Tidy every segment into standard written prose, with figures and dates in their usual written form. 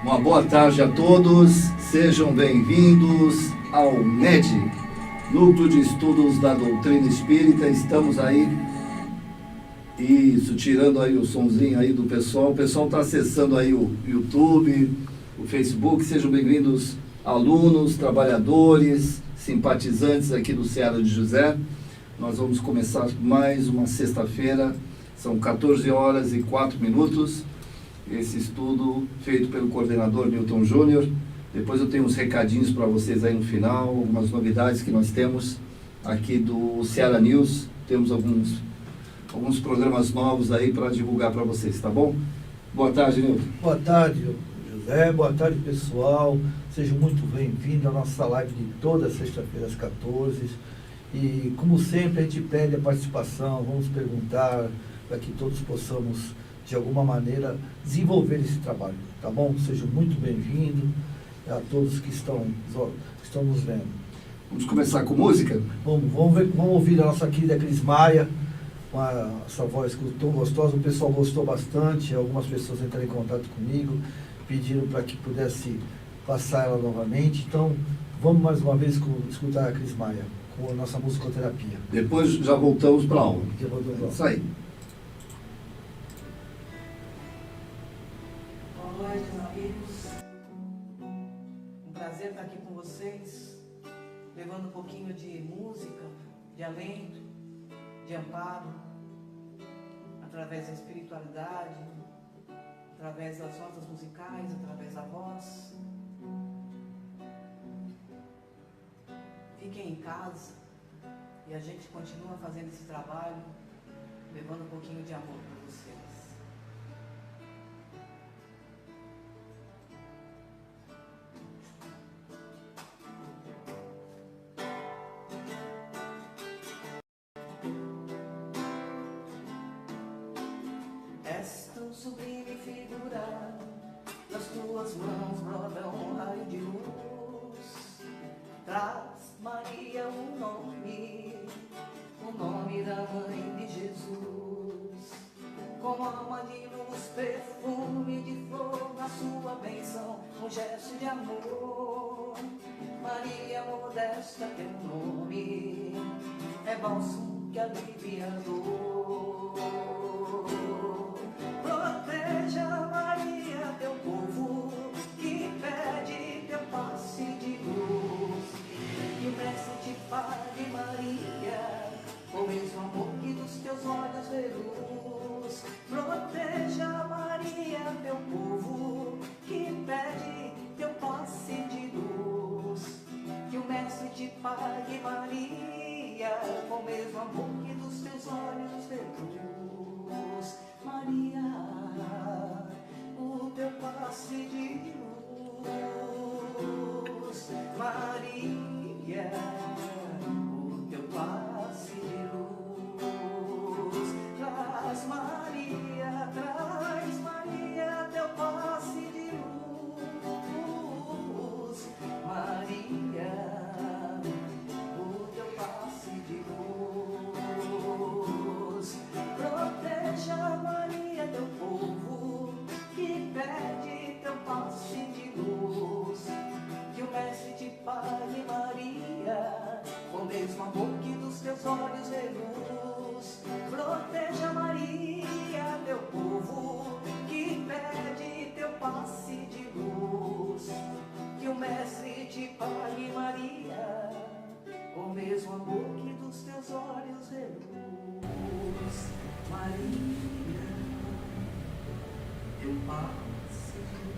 Uma boa tarde a todos, sejam bem-vindos ao NED, Núcleo de Estudos da Doutrina Espírita. Estamos aí, isso, tirando aí o sonzinho aí do pessoal. O pessoal está acessando aí o YouTube, o Facebook. Sejam bem-vindos alunos, trabalhadores, simpatizantes aqui do Seara de José. Nós vamos começar mais uma sexta-feira, são 14 horas e 4 minutos. Esse estudo feito pelo coordenador Newton Júnior. Depois eu tenho uns recadinhos para vocês aí no final, algumas novidades que nós temos aqui do Seara News. Temos alguns programas novos aí para divulgar para vocês, tá bom? Boa tarde, Newton. Boa tarde, José. Boa tarde, pessoal. Sejam muito bem-vindos à nossa live de toda sexta-feira às 14. E, como sempre, a gente pede a participação, vamos perguntar para que todos possamos, de alguma maneira, desenvolver esse trabalho, tá bom? Sejam muito bem-vindos a todos que estão nos vendo. Vamos começar com música? Vamos ouvir a nossa querida Cris Maia, com essa voz tão gostosa. O pessoal gostou bastante, algumas pessoas entraram em contato comigo, pediram para que pudesse passar ela novamente. Então, vamos mais uma vez escutar a Cris Maia, com a nossa musicoterapia. Depois já voltamos para a aula. Isso aí. Boa noite, meus amigos. Um prazer estar aqui com vocês, levando um pouquinho de música, de alento, de amparo, através da espiritualidade, através das notas musicais, através da voz. Fiquem em casa e a gente continua fazendo esse trabalho, levando um pouquinho de amor para vocês. És tão sublime figura, das tuas mãos brota um raio de luz. Traz, Maria, o nome da Mãe de Jesus. Como alma de luz, perfume de flor, na sua bênção, um gesto de amor. Maria modesta, teu nome é bálsamo que alivia a dor. Proteja, Maria, teu povo, que pede teu passe de luz. Que o Mestre te pague, Maria, com o mesmo amor que dos teus olhos vê luz. Proteja, Maria, teu povo, que pede teu passe de luz. Que o Mestre te pague, Maria, com o mesmo amor que dos teus olhos vê luz. Maria, o teu passe de luz. Maria, o teu passe de luz. Traz, Maria, teu passe de luz. Maria, o teu passe de luz. Proteja, Maria, teu povo, que pede teu passe de luz. Que o Mestre te pague, Maria, com o mesmo amor que dos teus olhos vê luz. Proteja, Maria, teu povo, que pede teu passe de luz. Que o Mestre te pague, Maria, com o mesmo amor que dos teus olhos vê luz. Maria, teu passe de luz.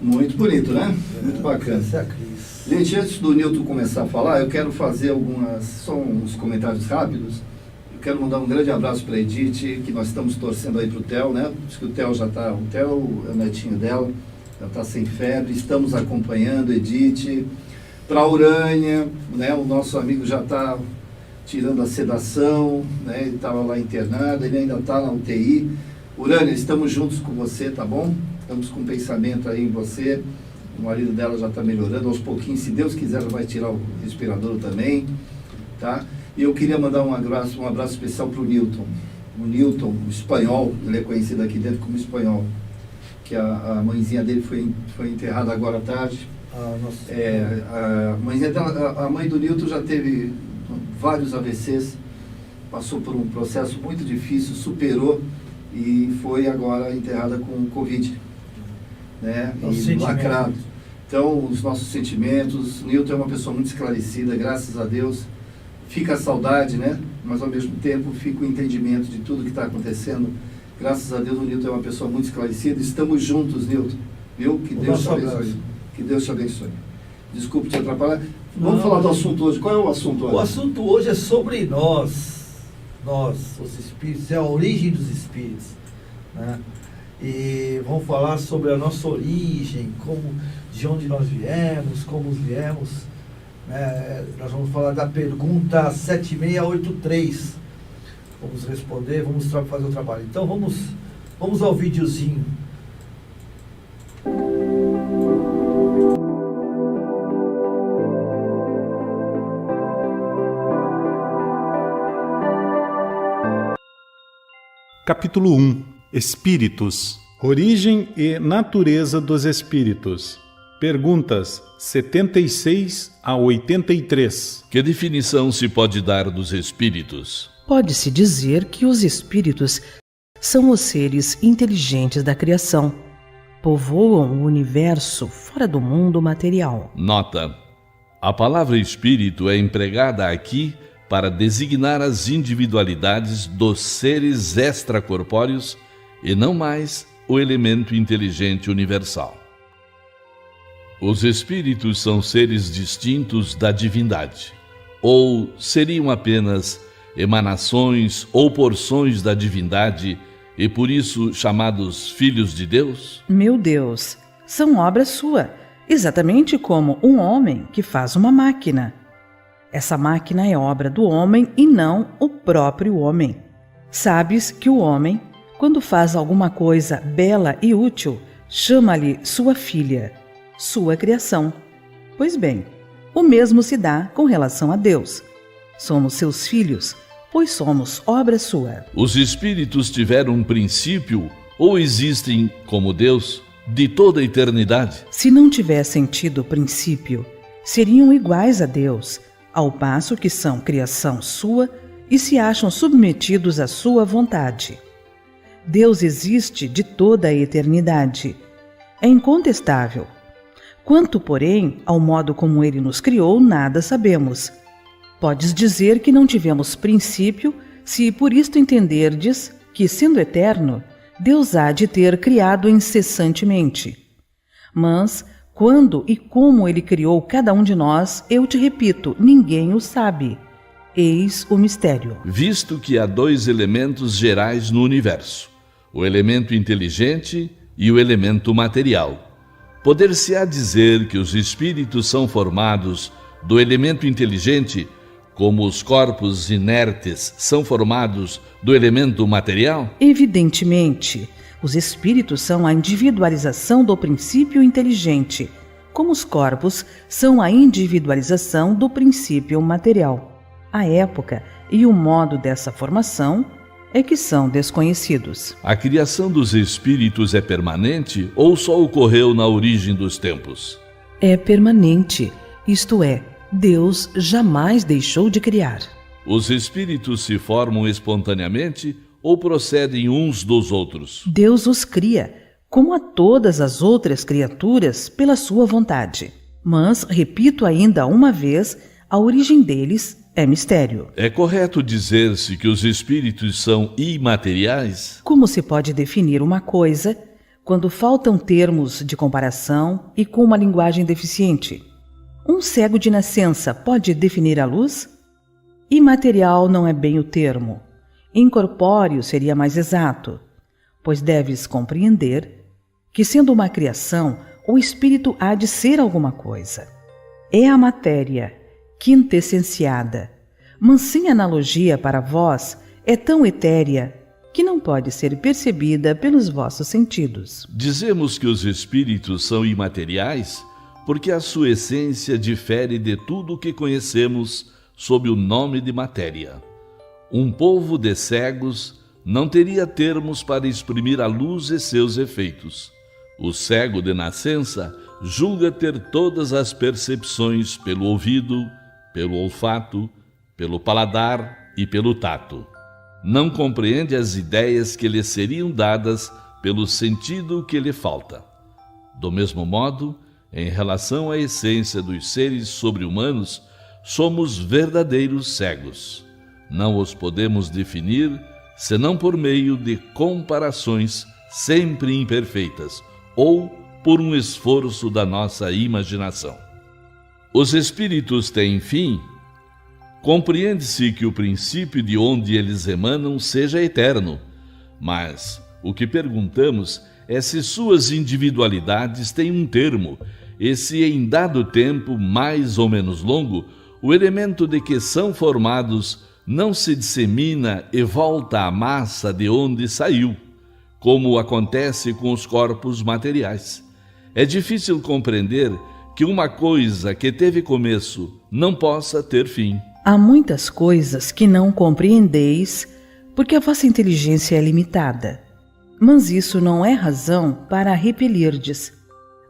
Muito bonito, né? Muito bacana. Essa é a Cris. Gente, antes do Newton começar a falar, eu quero fazer só uns comentários rápidos. Eu quero mandar um grande abraço para a Edith, que nós estamos torcendo aí para o Theo, né? Acho que o Theo o Theo é o netinho dela, já está sem febre, estamos acompanhando, Edith. Para a Urânia, né? O nosso amigo já está tirando a sedação, né? Ele estava lá internado, ele ainda está na UTI. Urânia, estamos juntos com você, tá bom? Estamos com um pensamento aí em você. O marido dela já está melhorando aos pouquinhos. Se Deus quiser, ela vai tirar o respirador também, tá? E eu queria mandar um abraço especial para o Newton. O Newton, o espanhol, ele é conhecido aqui dentro como espanhol, que a mãezinha dele foi enterrada agora à tarde. A mãe do Newton já teve vários AVCs, passou por um processo muito difícil, superou e foi agora enterrada com Covid, né? E lacrado. Então, os nossos sentimentos, Newton é uma pessoa muito esclarecida, graças a Deus. Fica a saudade, né? Mas ao mesmo tempo fica o entendimento de tudo que está acontecendo. Graças a Deus o Newton é uma pessoa muito esclarecida. Estamos juntos, Newton. Viu? Que Deus te abençoe. Que Deus te abençoe. Desculpe te atrapalhar. Vamos falar do assunto hoje. Qual é o assunto hoje? O assunto hoje é sobre nós, os espíritos, é a origem dos espíritos, né? E vamos falar sobre a nossa origem, de onde nós viemos, como viemos. Nós vamos falar da pergunta 7683. Vamos responder, vamos fazer o trabalho. Então vamos ao videozinho. Capítulo 1. Espíritos. Origem e natureza dos espíritos. Perguntas 76 a 83. Que definição se pode dar dos espíritos? Pode-se dizer que os espíritos são os seres inteligentes da criação. Povoam o universo fora do mundo material. Nota: a palavra espírito é empregada aqui para designar as individualidades dos seres extracorpóreos e não mais o elemento inteligente universal. Os espíritos são seres distintos da divindade, ou seriam apenas emanações ou porções da divindade e por isso chamados filhos de Deus? Meu Deus, são obra sua, exatamente como um homem que faz uma máquina. Essa máquina é obra do homem e não o próprio homem. Sabes que o homem, quando faz alguma coisa bela e útil, chama-lhe sua filha, sua criação. Pois bem, o mesmo se dá com relação a Deus. Somos seus filhos, pois somos obra sua. Os espíritos tiveram um princípio ou existem, como Deus, de toda a eternidade? Se não tivessem tido princípio, seriam iguais a Deus, ao passo que são criação sua e se acham submetidos à sua vontade. Deus existe de toda a eternidade. É incontestável. Quanto, porém, ao modo como Ele nos criou, nada sabemos. Podes dizer que não tivemos princípio, se por isto entenderdes que, sendo eterno, Deus há de ter criado incessantemente. Mas, quando e como Ele criou cada um de nós, eu te repito, ninguém o sabe. Eis o mistério. Visto que há dois elementos gerais no universo, o elemento inteligente e o elemento material, poder-se-á dizer que os espíritos são formados do elemento inteligente, como os corpos inertes são formados do elemento material? Evidentemente, os espíritos são a individualização do princípio inteligente, como os corpos são a individualização do princípio material. A época e o modo dessa formação é que são desconhecidos. A criação dos espíritos é permanente ou só ocorreu na origem dos tempos? É permanente, isto é, Deus jamais deixou de criar. Os espíritos se formam espontaneamente ou procedem uns dos outros? Deus os cria, como a todas as outras criaturas, pela sua vontade. Mas, repito ainda uma vez, a origem deles é mistério. É correto dizer-se que os espíritos são imateriais? Como se pode definir uma coisa quando faltam termos de comparação e com uma linguagem deficiente? Um cego de nascença pode definir a luz? Imaterial não é bem o termo. Incorpóreo seria mais exato, pois deves compreender que, sendo uma criação, o espírito há de ser alguma coisa. É a matéria quintessenciada, mas sem analogia para vós, é tão etérea que não pode ser percebida pelos vossos sentidos. Dizemos que os espíritos são imateriais porque a sua essência difere de tudo o que conhecemos sob o nome de matéria. Um povo de cegos não teria termos para exprimir a luz e seus efeitos. O cego de nascença julga ter todas as percepções pelo ouvido, pelo olfato, pelo paladar e pelo tato. Não compreende as ideias que lhe seriam dadas pelo sentido que lhe falta. Do mesmo modo, em relação à essência dos seres sobre-humanos, somos verdadeiros cegos. Não os podemos definir senão por meio de comparações sempre imperfeitas ou por um esforço da nossa imaginação. Os espíritos têm fim? Compreende-se que o princípio de onde eles emanam seja eterno, mas o que perguntamos é se suas individualidades têm um termo e se em dado tempo, mais ou menos longo, o elemento de que são formados não se dissemina e volta à massa de onde saiu, como acontece com os corpos materiais. É difícil compreender que uma coisa que teve começo não possa ter fim. Há muitas coisas que não compreendeis, porque a vossa inteligência é limitada. Mas isso não é razão para repelirdes.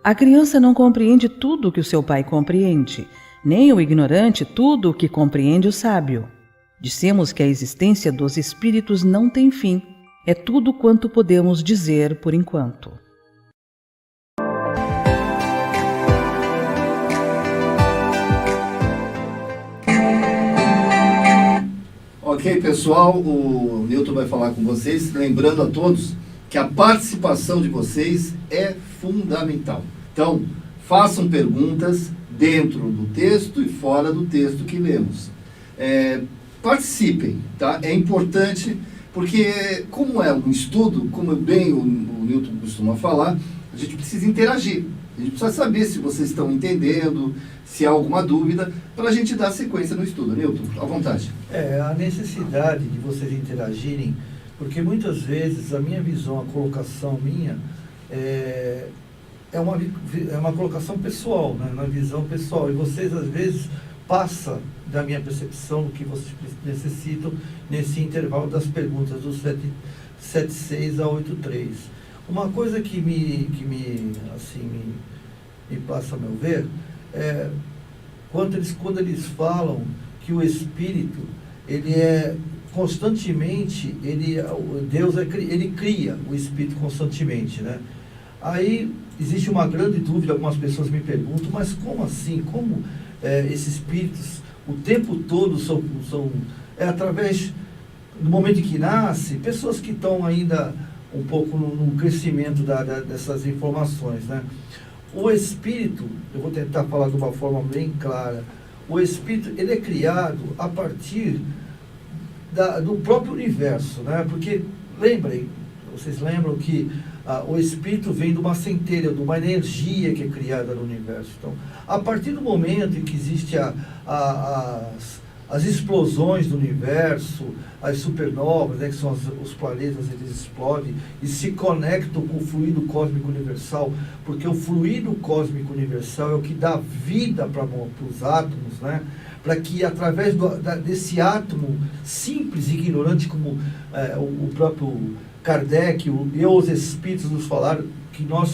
A criança não compreende tudo o que o seu pai compreende, nem o ignorante tudo o que compreende o sábio. Dissemos que a existência dos espíritos não tem fim. É tudo quanto podemos dizer por enquanto. Ok, pessoal, o Newton vai falar com vocês, lembrando a todos que a participação de vocês é fundamental. Então, façam perguntas dentro do texto e fora do texto que lemos. Participem, tá? É importante, porque como é um estudo, como bem o Newton costuma falar, a gente precisa interagir. A gente precisa saber se vocês estão entendendo, se há alguma dúvida, para a gente dar sequência no estudo. Newton, à vontade. A necessidade de vocês interagirem, porque muitas vezes a minha visão, a colocação minha, é uma colocação pessoal, né? Na visão pessoal. E vocês, às vezes, passam da minha percepção do que vocês necessitam nesse intervalo das perguntas do 76 a 83. Uma coisa que me passa a meu ver é quando eles falam que o espírito, ele é constantemente, Deus ele cria o espírito constantemente, né? Aí existe uma grande dúvida, algumas pessoas me perguntam, mas como assim? Como esses espíritos o tempo todo são através do momento em que nasce, pessoas que estão ainda um pouco no crescimento dessas informações, né? O espírito, eu vou tentar falar de uma forma bem clara, o espírito, ele é criado a partir do próprio universo, né? Porque, vocês lembram que o espírito vem de uma centelha, de uma energia que é criada no universo. Então, a partir do momento em que existem as explosões do universo, as supernovas, né, que são os planetas, eles explodem e se conectam com o fluido cósmico universal, porque o fluido cósmico universal é o que dá vida para os átomos, né? Para que através desse átomo simples e ignorante, como o próprio Kardec e os espíritos nos falaram, que nós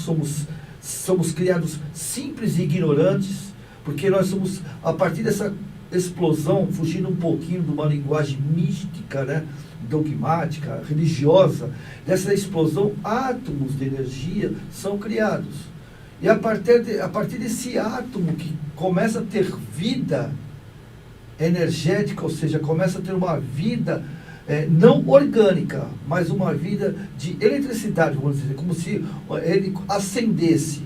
somos criados simples e ignorantes, porque nós somos, a partir dessa explosão, fugindo um pouquinho de uma linguagem mística, né, dogmática, religiosa, dessa explosão, átomos de energia são criados. E a partir desse átomo que começa a ter vida energética, ou seja, começa a ter uma vida não orgânica, mas uma vida de eletricidade, vamos dizer, como se ele acendesse.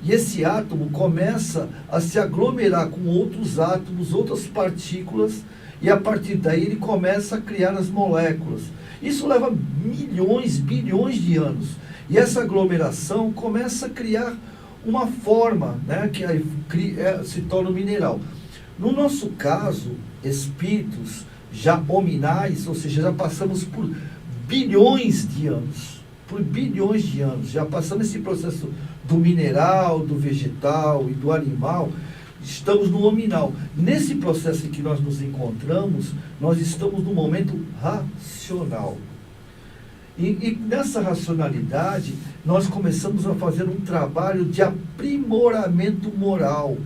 E esse átomo começa a se aglomerar com outros átomos, outras partículas, e a partir daí ele começa a criar as moléculas. Isso leva milhões, bilhões de anos. E essa aglomeração começa a criar uma forma, né, que aí se torna um mineral. No nosso caso, espíritos já hominais, ou seja, já passamos por bilhões de anos. Por bilhões de anos. Já passamos esse processo do mineral, do vegetal e do animal, estamos no nominal. Nesse processo em que nós nos encontramos, nós estamos no momento racional. E nessa racionalidade, nós começamos a fazer um trabalho de aprimoramento moral,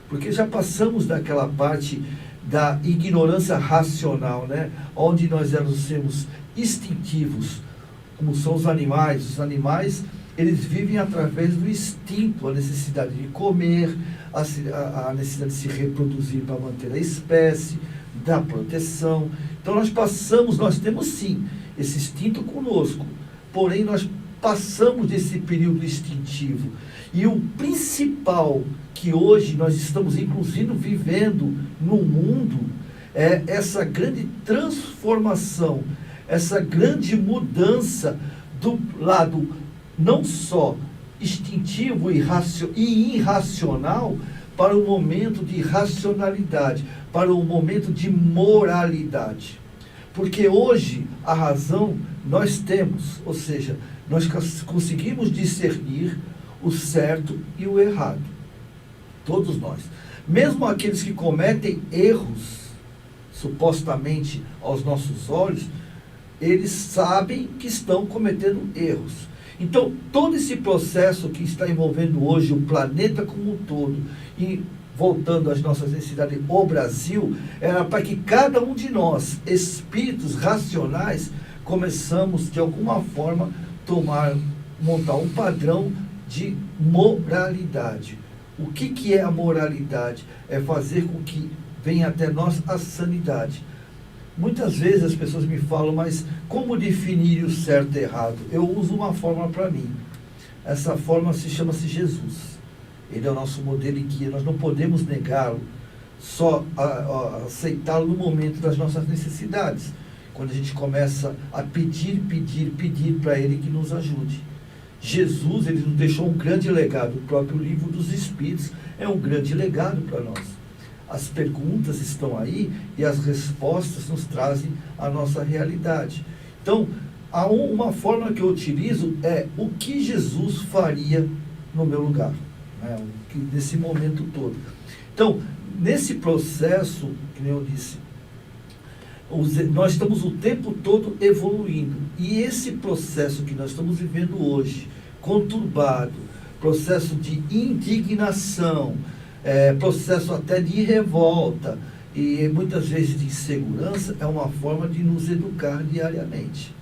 porque já passamos daquela parte da ignorância racional, né? Onde nós sermos instintivos, como são os animais. Os animais, eles vivem através do instinto, a necessidade de comer, a necessidade de se reproduzir para manter a espécie, da proteção. Então nós temos sim esse instinto conosco, porém nós passamos desse período instintivo. E o principal que hoje nós estamos inclusive vivendo no mundo é essa grande transformação, essa grande mudança do lado não só instintivo e irracional para um momento de racionalidade, para um momento de moralidade. Porque hoje a razão nós temos, ou seja, nós conseguimos discernir o certo e o errado. Todos nós. Mesmo aqueles que cometem erros, supostamente aos nossos olhos, eles sabem que estão cometendo erros. Então, todo esse processo que está envolvendo hoje o planeta como um todo, e voltando às nossas necessidades, o Brasil, era para que cada um de nós, espíritos racionais, começamos de alguma forma montar um padrão de moralidade. O que é a moralidade? É fazer com que venha até nós a sanidade. Muitas vezes as pessoas me falam, mas como definir o certo e errado? Eu uso uma forma para mim. Essa forma chama-se Jesus. Ele é o nosso modelo e guia. Nós não podemos negá-lo, só aceitá-lo no momento das nossas necessidades. Quando a gente começa a pedir para Ele que nos ajude. Jesus, Ele nos deixou um grande legado. O próprio livro dos Espíritos é um grande legado para nós. As perguntas estão aí e as respostas nos trazem a nossa realidade. Então, uma forma que eu utilizo é o que Jesus faria no meu lugar, né? Nesse momento todo. Então, nesse processo, que eu disse, nós estamos o tempo todo evoluindo. E esse processo que nós estamos vivendo hoje, conturbado, processo de indignação, processo até de revolta e muitas vezes de insegurança, é uma forma de nos educar diariamente.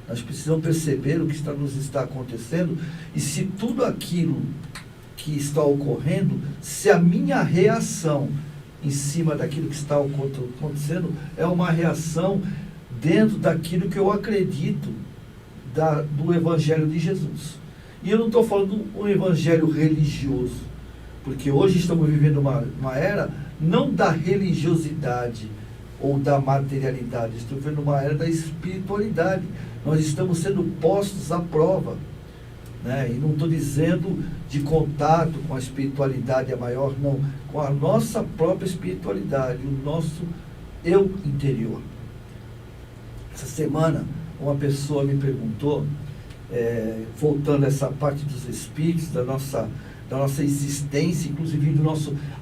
Nós precisamos perceber o que nos está acontecendo e se tudo aquilo que está ocorrendo, se a minha reação em cima daquilo que está acontecendo é uma reação dentro daquilo que eu acredito do Evangelho de Jesus. E eu não estou falando um evangelho religioso, porque hoje estamos vivendo uma era não da religiosidade ou da materialidade, estamos vivendo uma era da espiritualidade. Nós estamos sendo postos à prova, né? E não estou dizendo de contato com a espiritualidade maior, não, com a nossa própria espiritualidade, o nosso eu interior. Essa semana, uma pessoa me perguntou, voltando a essa parte dos espíritos, da nossa existência, inclusive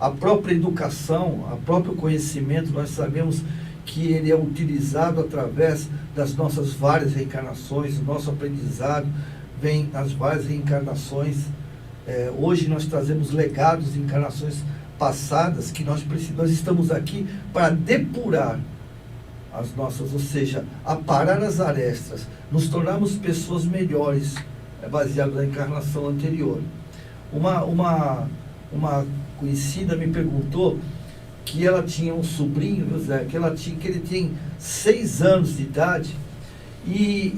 a própria educação, o próprio conhecimento, nós sabemos que ele é utilizado através das nossas várias reencarnações, o nosso aprendizado vem nas várias reencarnações. Hoje nós trazemos legados de encarnações passadas que nós estamos aqui para depurar as nossas, ou seja, aparar as arestas, nos tornarmos pessoas melhores, baseado na encarnação anterior. Uma conhecida me perguntou que ela tinha um sobrinho, José, que ele tem 6 anos de idade, e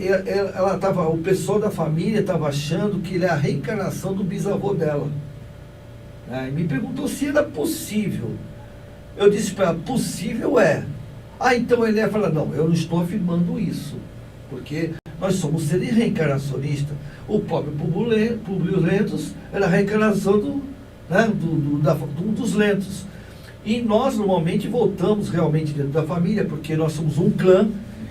o pessoal da família estava achando que ele é a reencarnação do bisavô dela. E me perguntou se era possível. Eu disse para ela, possível é. Então ele ia falar, não, eu não estou afirmando isso, porque nós somos seres reencarnacionistas. O próprio Publio Lentos era a reencarnação dos Lentos. E nós normalmente voltamos realmente dentro da família, porque nós somos um clã,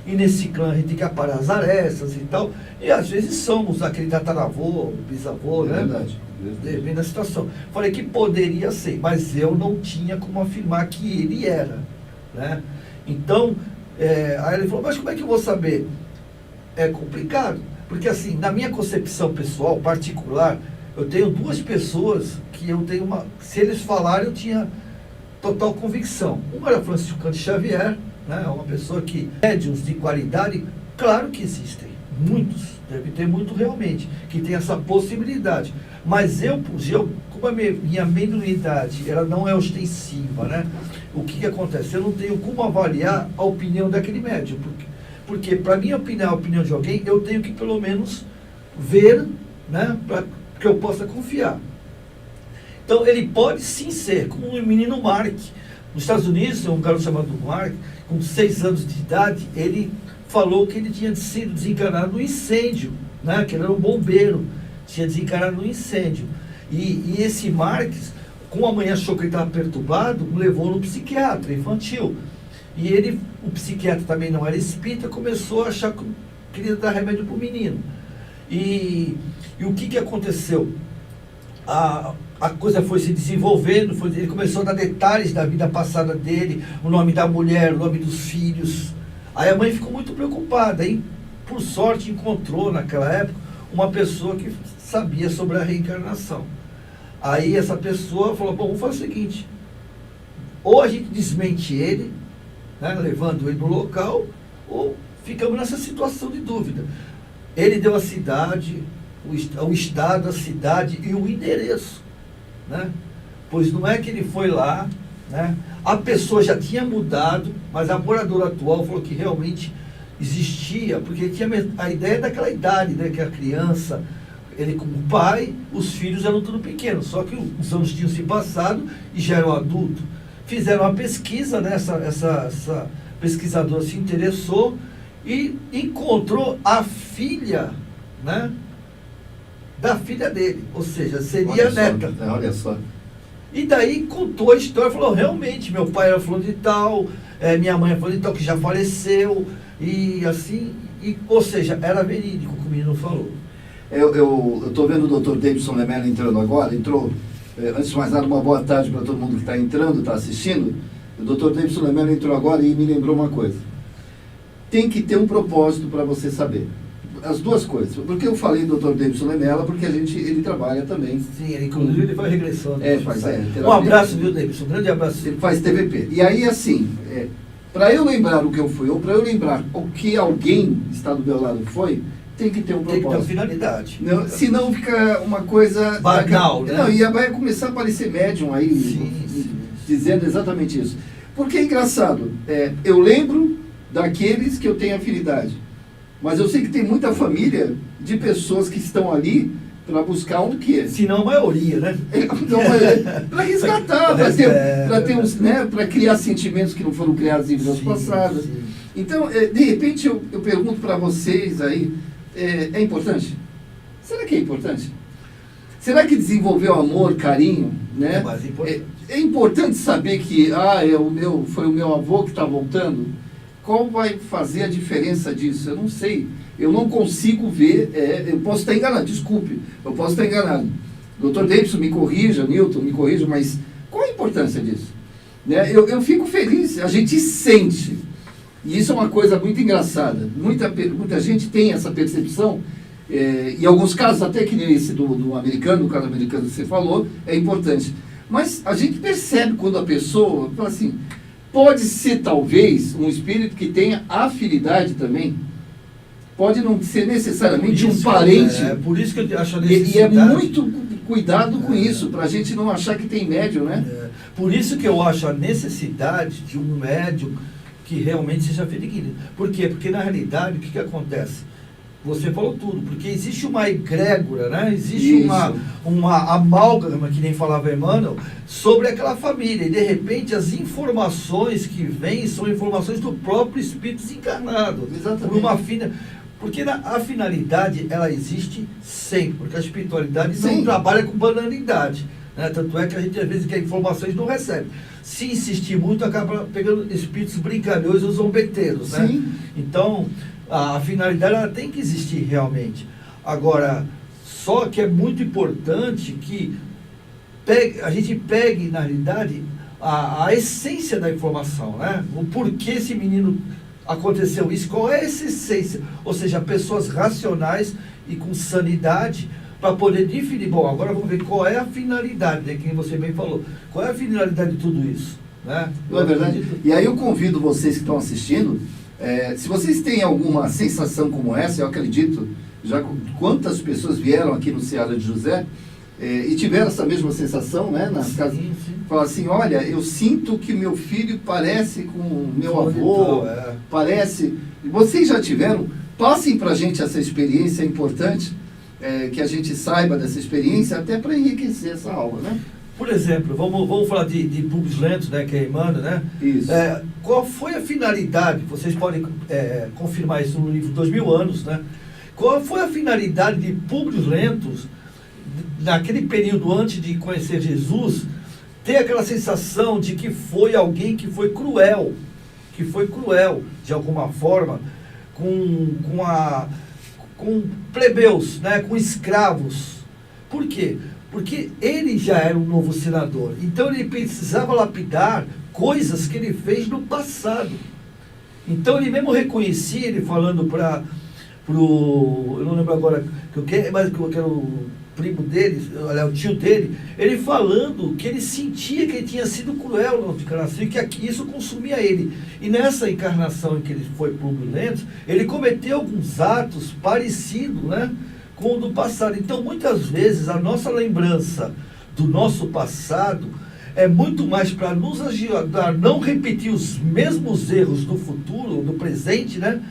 e nesse clã a gente tem que aparar as arestas e tal, e às vezes somos aquele tataravô, bisavô, né? Verdade. Depende da situação. Falei que poderia ser, mas eu não tinha como afirmar que ele era, né? Então, aí ele falou, mas como é que eu vou saber? É complicado, porque assim, na minha concepção pessoal, particular, eu tenho duas pessoas que eu tenho se eles falarem, eu tinha total convicção. Uma era Francisco Cândido Xavier, né? Uma pessoa que, médiuns de qualidade, claro que existem, muitos, deve ter muito realmente, que tem essa possibilidade. Mas como a minha mediunidade, ela não é ostensiva, né? O que acontece? Eu não tenho como avaliar a opinião daquele médium, porque para mim opinar a opinião de alguém, eu tenho que pelo menos ver, né? Para que eu possa confiar. Então ele pode sim ser, como o menino Mark. Nos Estados Unidos, um garoto chamado Mark, com 6 anos de idade, ele falou que ele tinha sido desencarnado no incêndio, né? Que ele era um bombeiro, tinha desencarnado no incêndio. E esse Marques, como a mãe achou que ele estava perturbado, levou no psiquiatra infantil. E o psiquiatra também não era espírita, começou a achar que queria dar remédio para o menino. E o que aconteceu? A coisa foi se desenvolvendo, ele começou a dar detalhes da vida passada dele, o nome da mulher, o nome dos filhos. Aí a mãe ficou muito preocupada, aí por sorte encontrou naquela época uma pessoa que sabia sobre a reencarnação. Aí essa pessoa falou, bom, vamos fazer o seguinte, ou a gente desmente ele, né, levando ele no local, ou ficamos nessa situação de dúvida. Ele deu a cidade, o estado, a cidade e o endereço, né? Pois não é que ele foi lá, né? A pessoa já tinha mudado, mas a moradora atual falou que realmente existia, porque ele tinha a ideia daquela idade, né? Que a criança, ele como pai, os filhos eram tudo pequenos, só que os anos tinham se passado e já eram adultos. Fizeram uma pesquisa, né? Essa pesquisadora se interessou e encontrou a filha, né? Da filha dele, ou seja, seria a neta. Olha só. E daí contou a história, falou, realmente, meu pai era fulano de tal, minha mãe era fulano de tal, que já faleceu, e assim, ou seja, era verídico, como o menino falou. Eu estou vendo o Dr. Davidson Lemelo entrando agora, antes de mais nada, uma boa tarde para todo mundo que está entrando, está assistindo. O Dr. Davidson Lemelo entrou agora e me lembrou uma coisa. Tem que ter um propósito para você saber. As duas coisas. Porque eu falei do Dr. Davidson Lemela, porque ele trabalha também. Sim, inclusive ele vai regressando. Um abraço, viu, Davidson? Um grande abraço. Ele faz TVP. E aí, assim, para eu lembrar o que eu fui, ou para eu lembrar o que alguém está do meu lado foi, tem que ter um propósito. Tem que ter uma finalidade. Não, senão fica uma coisa... banal, né? Não, e vai começar a aparecer médium aí, sim. dizendo exatamente isso. Porque é engraçado, eu lembro daqueles que eu tenho afinidade. Mas eu sei que tem muita família de pessoas que estão ali para buscar um que é. Se não a maioria, né? Para resgatar, para criar sentimentos que não foram criados em vidas passadas. Sim. Então, de repente, eu pergunto para vocês aí, é importante? Será que é importante? Será que desenvolveu amor, carinho? Né? É mais importante. É importante saber que foi o meu avô que está voltando? Qual vai fazer a diferença disso? Eu não sei. Eu não consigo ver. Eu posso estar enganado, desculpe. Eu posso estar enganado. Dr. Davidson, me corrija, Newton, me corrija, mas qual a importância disso? Né? Eu fico feliz, a gente sente. E isso é uma coisa muito engraçada. Muita gente tem essa percepção. Em alguns casos, até que nem esse do americano, do caso americano que você falou, é importante. Mas a gente percebe quando a pessoa fala assim... Pode ser, talvez, um espírito que tenha afinidade também. Pode não ser necessariamente um parente. Por isso que eu acho a necessidade. E é muito cuidado com isso, para a gente não achar que tem médium, né? Por isso que eu acho a necessidade de um médium que realmente seja fidedigno. Por quê? Porque, na realidade, o que acontece? Você falou tudo, porque existe uma egrégora, né? Existe uma amálgama, que nem falava Emmanuel, sobre aquela família. E, de repente, as informações que vêm são informações do próprio espírito desencarnado. Exatamente. Porque a finalidade, ela existe sempre, porque a espiritualidade não trabalha com banalidade. né? Tanto é que a gente às vezes quer informações e não recebe. Se insistir muito, acaba pegando espíritos brincalhões ou zombeteiros, né? Sim. Então, a finalidade ela tem que existir realmente. Agora, só que é muito importante que a gente pegue, na realidade, a essência da informação, né? O porquê esse menino aconteceu isso, qual é essa essência? Ou seja, pessoas racionais e com sanidade para poder definir. Bom, agora vamos ver qual é a finalidade, né, que você bem falou. Qual é a finalidade de tudo isso? Né? Não é verdade? E aí eu convido vocês que estão assistindo, se vocês têm alguma sensação como essa, eu acredito, já quantas pessoas vieram aqui no Seara de José e tiveram essa mesma sensação, né? Nas casas, sim. fala assim, olha, eu sinto que meu filho parece com o meu avô, parece... Vocês já tiveram? Passem para a gente essa experiência, é importante que a gente saiba dessa experiência, até para enriquecer essa aula, né? Por exemplo, vamos falar de Publius Lentos, né, que é Emmanuel, né? Isso. Qual foi a finalidade? Vocês podem confirmar isso no livro 2000 anos, né? Qual foi a finalidade de Publius Lentos, naquele período antes de conhecer Jesus, ter aquela sensação de que foi alguém que foi cruel de alguma forma com plebeus, né, com escravos? Por quê? Porque ele já era um novo senador, então ele precisava lapidar coisas que ele fez no passado. Então ele mesmo reconhecia, ele falando eu não lembro agora, mas que era o primo dele, o tio dele, ele falando que ele sentia que ele tinha sido cruel na outra encarnação e que isso consumia ele. E nessa encarnação em que ele foi Publius Lentos, ele cometeu alguns atos parecidos, né, com o do passado. Então, muitas vezes, a nossa lembrança do nosso passado é muito mais para nos ajudar a não repetir os mesmos erros do futuro, do presente, né?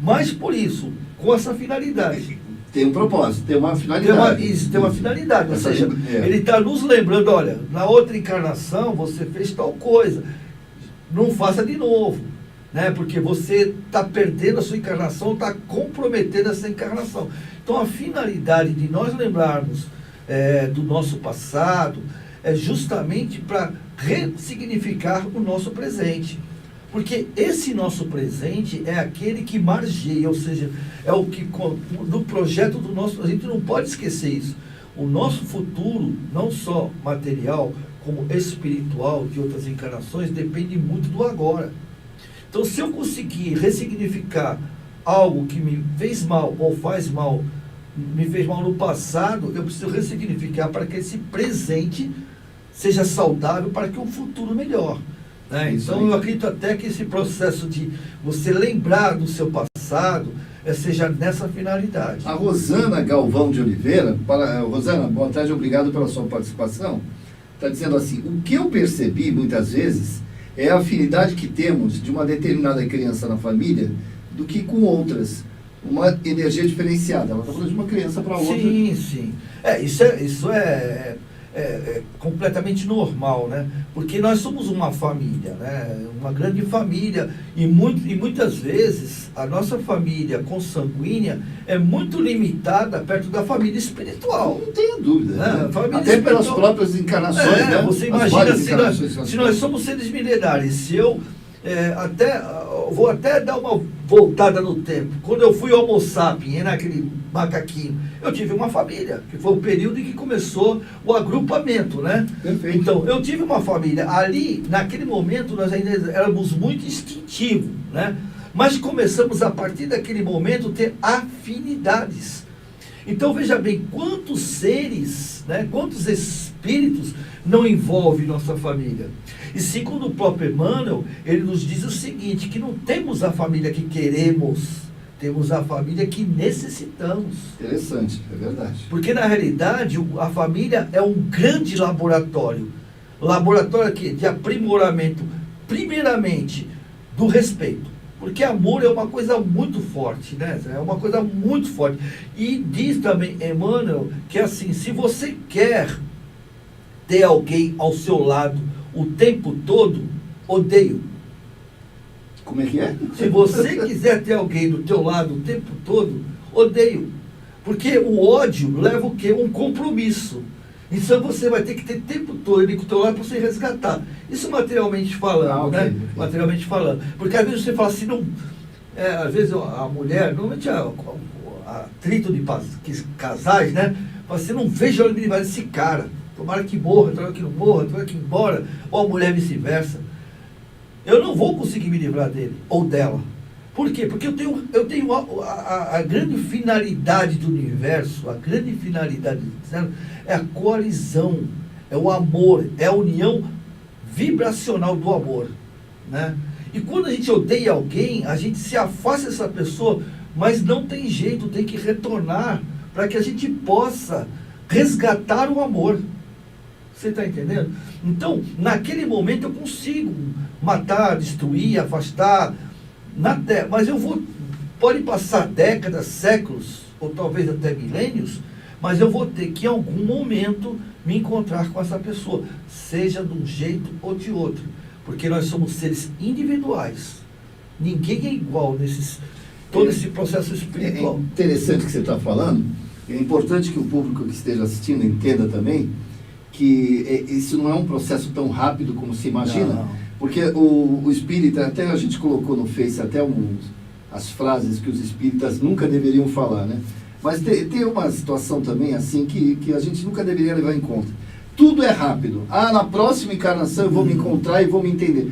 Mas por isso, com essa finalidade. Tem um propósito, tem uma finalidade. Tem uma finalidade, ou seja, ele está nos lembrando, olha, na outra encarnação você fez tal coisa, não faça de novo, né? Porque você está perdendo a sua encarnação, está comprometendo essa encarnação. Então a finalidade de nós lembrarmos do nosso passado é justamente para ressignificar o nosso presente. Porque esse nosso presente é aquele que margeia, ou seja, é o que, do projeto do nosso, a gente não pode esquecer isso. O nosso futuro, não só material, como espiritual, de outras encarnações, depende muito do agora. Então, se eu conseguir ressignificar algo que me fez mal ou me fez mal no passado, eu preciso ressignificar para que esse presente seja saudável, para que um futuro melhor. Né? Então eu acredito até que esse processo de você lembrar do seu passado seja nessa finalidade. A Rosana Galvão de Oliveira, Rosana, boa tarde, obrigado pela sua participação, está dizendo assim, o que eu percebi muitas vezes é a afinidade que temos de uma determinada criança na família do que com outras, uma energia diferenciada. Ela está falando de uma criança para outra. Sim. Isso é completamente normal, né? Porque nós somos uma família, né? Uma grande família, e muitas vezes a nossa família consanguínea é muito limitada perto da família espiritual. Não tenho dúvida. Né? Até pelas próprias encarnações, né? Você imagina, se nós somos seres milenares, se eu vou até dar uma voltada no tempo. Quando eu fui Homo sapiens, naquele macaquinho, eu tive uma família, que foi o período em que começou o agrupamento, né? Perfeito. Então, eu tive uma família. Ali, naquele momento, nós ainda éramos muito instintivos, né? Mas começamos, a partir daquele momento, ter afinidades. Então, veja bem, quantos seres, né, quantos espíritos não envolve nossa família? E segundo o próprio Emmanuel, ele nos diz o seguinte, que não temos a família que queremos, temos a família que necessitamos. Interessante, é verdade. Porque, na realidade, a família é um grande laboratório. Laboratório aqui de aprimoramento, primeiramente, do respeito. Porque amor é uma coisa muito forte, né? É uma coisa muito forte. E diz também Emmanuel que, assim, se você quer ter alguém ao seu lado o tempo todo, odeio. Como é que é? Se você quiser ter alguém do teu lado o tempo todo, odeio. Porque o ódio leva o quê? Um compromisso. Então você vai ter que ter tempo todo ele com o teu lado para você resgatar. Isso materialmente falando, ok, né? ok. Materialmente falando. Porque às vezes você fala assim, não. Às vezes a mulher, normalmente a atrito de casais, né? Fala assim, não vejo a hora de me livrar desse cara. Tomara que morra, tomara que não morra, tomara que ir embora. Ou a mulher vice-versa. Eu não vou conseguir me livrar dele ou dela. Por quê? Porque eu tenho a grande finalidade do universo, a grande finalidade é a coalizão, é o amor, é a união vibracional do amor, né? E quando a gente odeia alguém, a gente se afasta dessa pessoa, mas não tem jeito, tem que retornar para que a gente possa resgatar o amor. Você está entendendo? Então, naquele momento eu consigo matar, destruir, afastar, mas pode passar décadas, séculos, ou talvez até milênios, mas eu vou ter que em algum momento me encontrar com essa pessoa, seja de um jeito ou de outro, porque nós somos seres individuais, ninguém é igual todo esse processo espiritual. É interessante o que você está falando, é importante que o público que esteja assistindo entenda também que isso não é um processo tão rápido como se imagina. Não. Porque o espírita, até a gente colocou no Face até as frases que os espíritas nunca deveriam falar, né? Mas tem uma situação também assim que a gente nunca deveria levar em conta. Tudo é rápido. Na próxima encarnação eu vou me encontrar e vou me entender.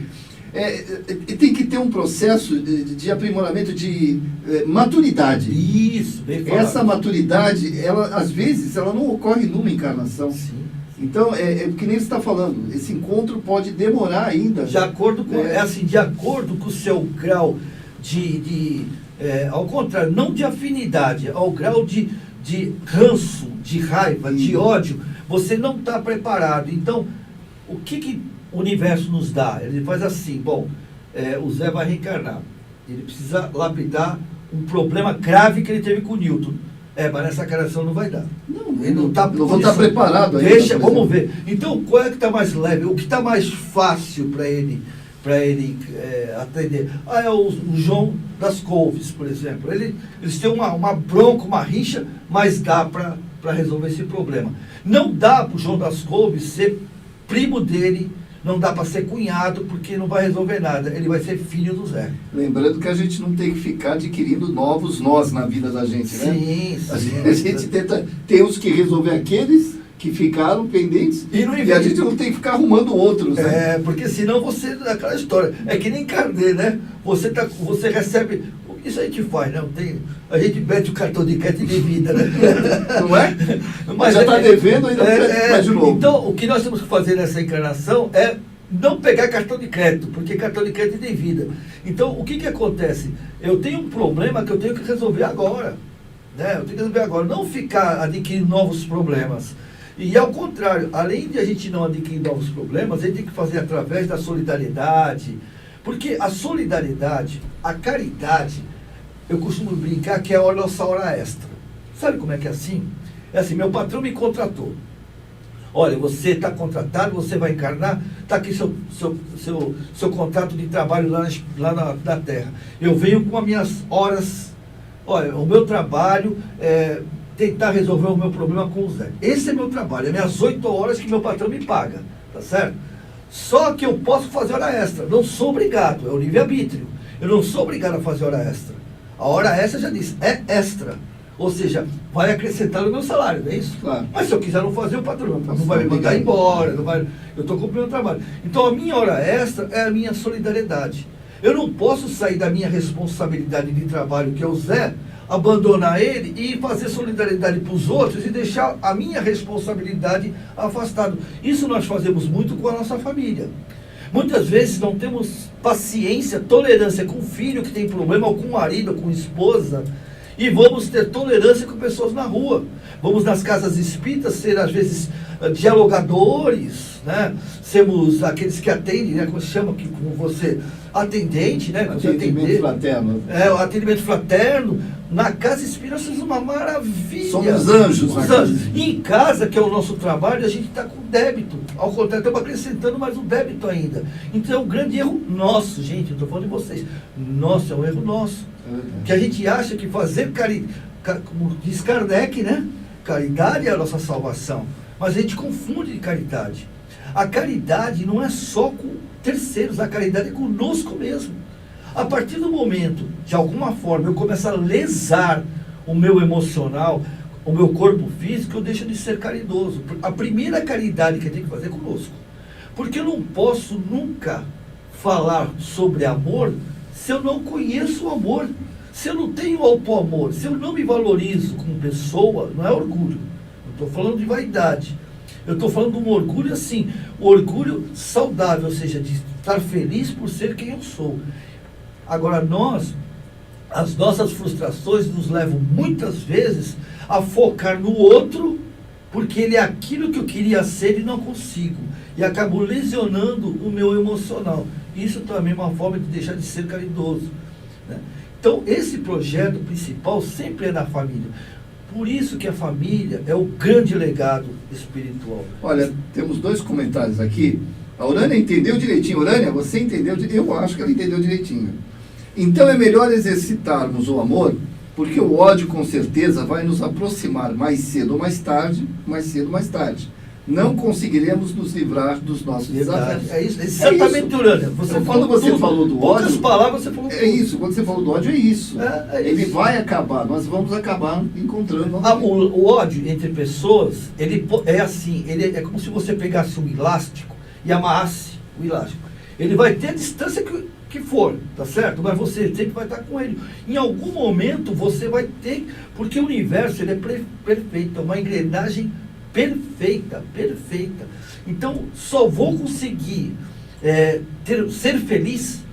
Tem que ter um processo de aprimoramento, de maturidade. Isso, bem falado. Essa maturidade, às vezes, ela não ocorre numa encarnação. Sim. Então, é o que nem você está falando, esse encontro pode demorar ainda. De acordo com o seu grau ao contrário, não de afinidade, ao grau de ranço, de raiva, de ódio, você não está preparado. Então, o que o universo nos dá? Ele faz assim, o Zé vai reencarnar, ele precisa lapidar um problema grave que ele teve com o Newton. Mas nessa encarnação não vai dar. Ele não vou estar preparado ainda. Vamos ver. Então, qual é que está mais leve? O que está mais fácil para ele atender? É o João das Couves, por exemplo. Eles têm uma bronca, uma rixa, mas dá para resolver esse problema. Não dá para o João das Couves ser primo dele, não dá para ser cunhado, porque não vai resolver nada. Ele vai ser filho do Zé. Lembrando que a gente não tem que ficar adquirindo novos nós na vida da gente, né? Sim. A gente temos que resolver aqueles que ficaram pendentes e a gente não tem que ficar arrumando outros, né? Porque senão aquela história, é que nem carnê, né? Você recebe, isso a gente faz, né? A gente mete o cartão de crédito de vida, né? Não é? Mas já está devendo, ainda pede de novo. Então, o que nós temos que fazer nessa encarnação é não pegar cartão de crédito, porque cartão de crédito tem vida. Então, o que acontece? Eu tenho um problema que eu tenho que resolver agora, né? Eu tenho que resolver agora, não ficar adquirindo novos problemas. E ao contrário, além de a gente não adquirir novos problemas, a gente tem que fazer através da solidariedade, porque a solidariedade, a caridade, eu costumo brincar que é a nossa hora extra. Sabe como é que é assim? É assim, meu patrão me contratou. Olha, você está contratado, você vai encarnar, está aqui seu contrato de trabalho lá na Terra. Eu venho com as minhas horas. Olha, o meu trabalho é tentar resolver o meu problema com o Zé. Esse é meu trabalho, é minhas 8 horas que meu patrão me paga, tá certo? Só que eu posso fazer hora extra, não sou obrigado, é o livre-arbítrio. Eu não sou obrigado a fazer hora extra. A hora extra já disse, é extra. Ou seja, vai acrescentar no meu salário, não é isso? Claro. Mas se eu quiser não fazer, o patrão não vai me mandar embora, eu estou cumprindo o trabalho. Então a minha hora extra é a minha solidariedade. Eu não posso sair da minha responsabilidade de trabalho, que é o Zé, abandonar ele e fazer solidariedade para os outros e deixar a minha responsabilidade afastada. Isso nós fazemos muito com a nossa família. Muitas vezes não temos paciência, tolerância com o filho que tem problema, ou com o marido, ou com a esposa, e vamos ter tolerância com pessoas na rua. Vamos nas casas espíritas ser, às vezes, dialogadores, né? Sermos aqueles que atendem, né? Como se chama, como você, atendente, né? Atendimento fraterno. O atendimento fraterno. Na casa espírita, nós somos uma maravilha. Somos anjos. E em casa, que é o nosso trabalho, a gente está com débito. Ao contrário, estamos acrescentando mais um débito ainda. Então é um grande erro nosso, gente. Eu estou falando de vocês. Nosso, é um erro nosso. Que a gente acha que fazer caridade, como diz Kardec, né? Caridade é a nossa salvação. Mas a gente confunde caridade. A caridade não é só com terceiros, a caridade é conosco mesmo. A partir do momento, de alguma forma, eu começar a lesar o meu emocional, o meu corpo físico, eu deixo de ser caridoso. A primeira caridade que eu tenho que fazer é conosco. Porque eu não posso nunca falar sobre amor se eu não conheço o amor. Se eu não tenho auto-amor, se eu não me valorizo como pessoa, não é orgulho. Eu estou falando de vaidade. Eu estou falando de um orgulho assim, o orgulho saudável, ou seja, de estar feliz por ser quem eu sou. Agora as nossas frustrações nos levam muitas vezes a focar no outro, porque ele é aquilo que eu queria ser e não consigo. E acabo lesionando o meu emocional. Isso também é uma forma de deixar de ser caridoso, né? Então, esse projeto principal sempre é da família. Por isso que a família é o grande legado espiritual. Olha, temos 2 comentários aqui. A Urânia entendeu direitinho. Urânia, você entendeu? Eu acho que ela entendeu direitinho. Então é melhor exercitarmos o amor, porque o ódio com certeza vai nos aproximar mais cedo ou mais tarde, mais cedo ou mais tarde. Não conseguiremos nos livrar dos nossos desafios. É isso, exatamente, Urânia. Quando você falou do ódio, poucas palavras você falou. É isso, quando você falou do ódio, é isso. Ele isso. vai acabar, nós vamos acabar encontrando. O ódio entre pessoas, ele é assim, ele é como se você pegasse um elástico e amarrasse o elástico. Ele vai ter a distância que for, tá certo? Mas você sempre vai estar com ele. Em algum momento você vai ter, porque o universo ele é perfeito, é uma engrenagem perfeita. Então, só vou conseguir ser feliz.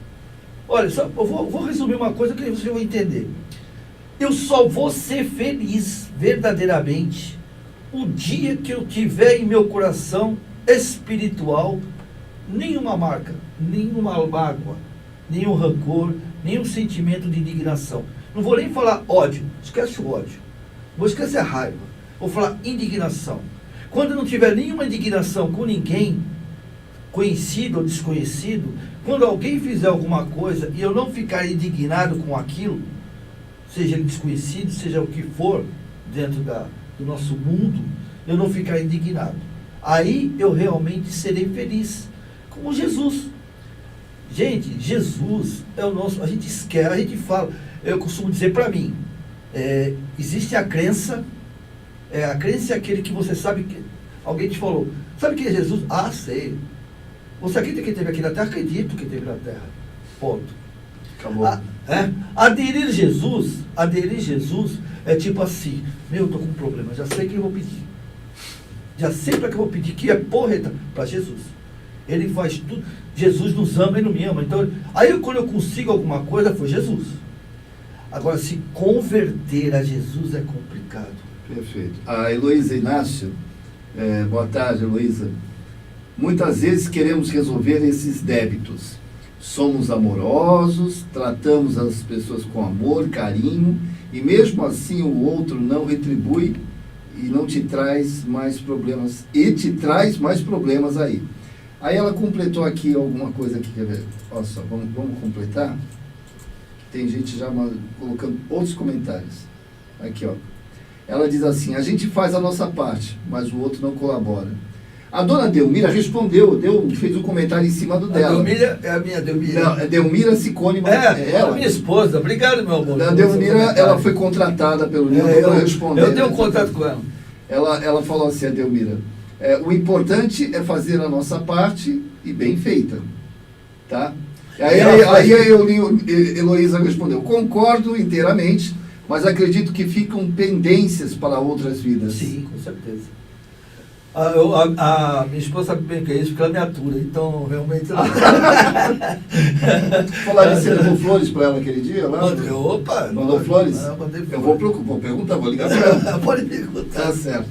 Olha, eu vou resumir uma coisa que você vai entender. Eu só vou ser feliz verdadeiramente o dia que eu tiver em meu coração espiritual nenhuma marca, nenhuma mágoa, nenhum rancor, nenhum sentimento de indignação. Não vou nem falar ódio, esquece o ódio. Vou esquecer a raiva. Vou falar indignação. Quando não tiver nenhuma indignação com ninguém, conhecido ou desconhecido, quando alguém fizer alguma coisa e eu não ficar indignado com aquilo, seja ele desconhecido, seja o que for, dentro do nosso mundo, eu não ficar indignado. Aí eu realmente serei feliz. Como Jesus. Gente, Jesus é o nosso... A gente esquece, a gente fala... Eu costumo dizer para mim, existe a crença... a crença é aquele que você sabe que... Alguém te falou, sabe quem é Jesus? Ah, sei. Você acredita que teve aqui na Terra? Acredito que teve na Terra. Ponto. Acabou. Aderir Jesus é tipo assim, eu tô com um problema, já sei quem eu vou pedir. Já sei para que eu vou pedir, que é porreta para Jesus. Ele faz tudo. Jesus nos ama e não me ama. Então, aí quando eu consigo alguma coisa, foi Jesus. Agora, se converter a Jesus é complicado. Perfeito. A Heloísa Inácio, boa tarde, Heloísa. Muitas vezes queremos resolver esses débitos. Somos amorosos, tratamos as pessoas com amor, carinho, e mesmo assim o outro não retribui e não te traz mais problemas. E te traz mais problemas aí. Aí ela completou aqui alguma coisa aqui, quer ver? Olha só, vamos completar? Tem gente já colocando outros comentários. Aqui, ó. Ela diz assim, a gente faz a nossa parte, mas o outro não colabora. A dona Delmira respondeu, fez um comentário em cima do dela. A Delmira é a minha Delmira. Não, é Delmira Ciccone. É a minha esposa. Obrigado, meu amor. A Delmira, ela foi contratada pelo livro para responder. Eu tenho um contato com ela. Ela falou assim, a Delmira, o importante é fazer a nossa parte e bem feita. Tá? Aí a Heloísa respondeu, concordo inteiramente, mas acredito que ficam pendências para outras vidas. Sim, com certeza. A minha esposa sabe bem o que é isso, porque ela me atura, então realmente... Falar de você levou flores para ela aquele dia lá? Mandou flores? Eu vou perguntar, vou ligar para ela. Pode perguntar. Tá certo.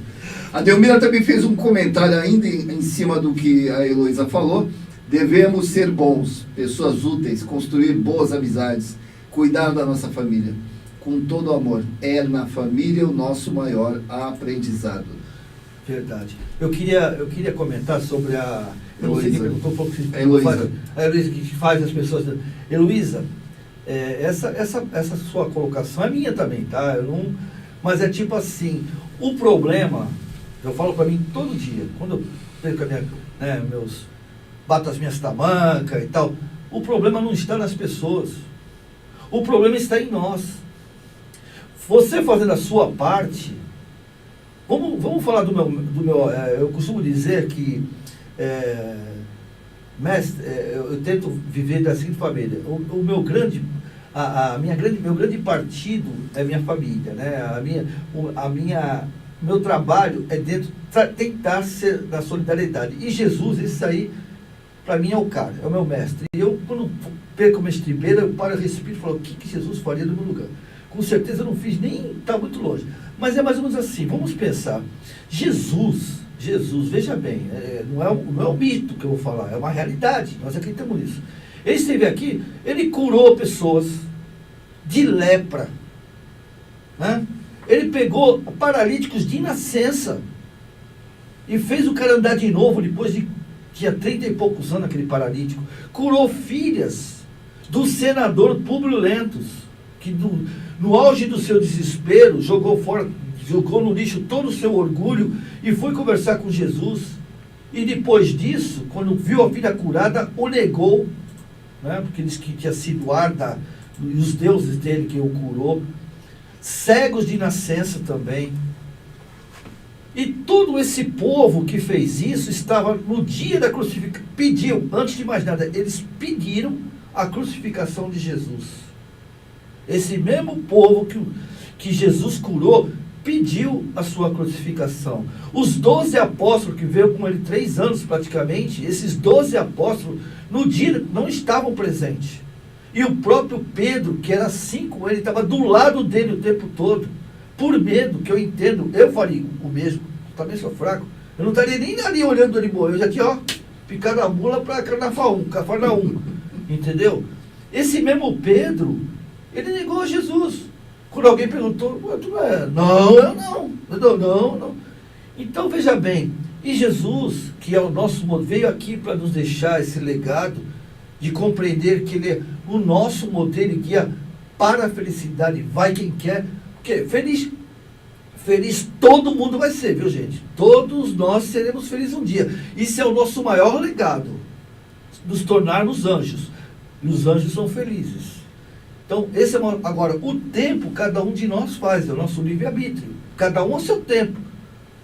A Delmira também fez um comentário ainda em cima do que a Heloísa falou. Devemos ser bons, pessoas úteis, construir boas amizades, cuidar da nossa família, com todo o amor. É na família o nosso maior aprendizado. Verdade. Eu queria comentar sobre a Heloísa. A Heloísa que faz as pessoas... Heloísa, essa sua colocação é minha também, tá? Mas é tipo assim, o problema Eu falo para mim todo dia, quando eu perco a minha, bato as minhas tamancas e tal, o problema não está nas pessoas. O problema está em nós. Você fazendo a sua parte, vamos falar do meu eu costumo dizer que mestre, eu tento viver da seguinte família. Meu grande partido é minha família, né? Meu trabalho é tentar ser da solidariedade. E Jesus, esse aí, para mim é o cara, é o meu mestre. E eu, quando perco uma estribeira, eu paro, eu respiro e falo, o que Jesus faria no meu lugar? Com certeza eu não fiz, nem está muito longe. Mas é mais ou menos assim, vamos pensar. Jesus, veja bem, não é um mito que eu vou falar, é uma realidade, nós acreditamos nisso. Ele esteve aqui, ele curou pessoas de lepra, né? Ele pegou paralíticos de nascença e fez o cara andar de novo depois de tinha 30 e poucos anos aquele paralítico. Curou filhas do senador Públio Lentulus, que no auge do seu desespero jogou no lixo todo o seu orgulho e foi conversar com Jesus. E depois disso, quando viu a filha curada, o negou, né? Porque disse que tinha sido ar e os deuses dele que o curou. Cegos de nascença também. E todo esse povo que fez isso estava no dia da crucificação, pediu, antes de mais nada, eles pediram a crucificação de Jesus. Esse mesmo povo que Jesus curou, pediu a sua crucificação. Os 12 apóstolos, que veio com ele 3 anos praticamente, esses 12 apóstolos, no dia não estavam presentes. E o próprio Pedro, que era assim com ele, estava do lado dele o tempo todo. Por medo, que eu entendo, eu faria o mesmo. Também sou fraco. Eu não estaria nem ali olhando ele morrer. Eu já tinha, picado a mula para Cafarnaum. Entendeu? Esse mesmo Pedro, ele negou a Jesus. Quando alguém perguntou, tu não é? Não, eu não. Então, veja bem, e Jesus, que é o nosso modelo, veio aqui para nos deixar esse legado de compreender que ele é o nosso modelo e guia para a felicidade. Vai quem quer, porque feliz todo mundo vai ser, viu, gente? Todos nós seremos felizes um dia. Isso é o nosso maior legado, nos tornarmos anjos. E os anjos são felizes. Então, esse é agora, o tempo cada um de nós faz, é o nosso livre-arbítrio. Cada um ao seu tempo.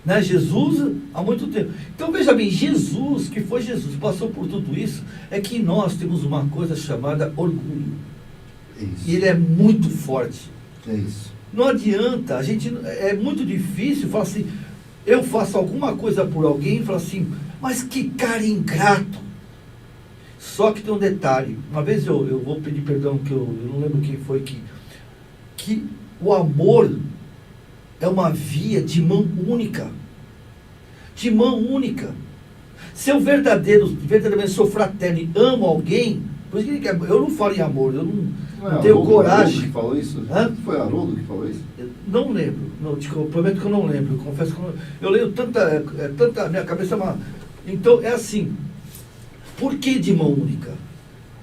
Né? Jesus, há muito tempo. Então, veja bem, Jesus, que foi Jesus, passou por tudo isso, é que nós temos uma coisa chamada orgulho. Isso. E ele é muito forte. É isso. Não adianta, é muito difícil falar assim, eu faço alguma coisa por alguém e falo assim, mas que cara ingrato. Só que tem um detalhe, uma vez eu vou pedir perdão, que eu não lembro quem foi, que o amor é uma via de mão única. De mão única. Se eu verdadeiramente sou fraterno e amo alguém, por isso que eu não falo em amor, eu não tenho coragem. Que falou isso? Hã? Foi Haroldo que falou isso? Eu não lembro, eu prometo que eu não lembro, eu confesso que eu leio tanta, minha cabeça é uma... Então, é assim, por que de mão única?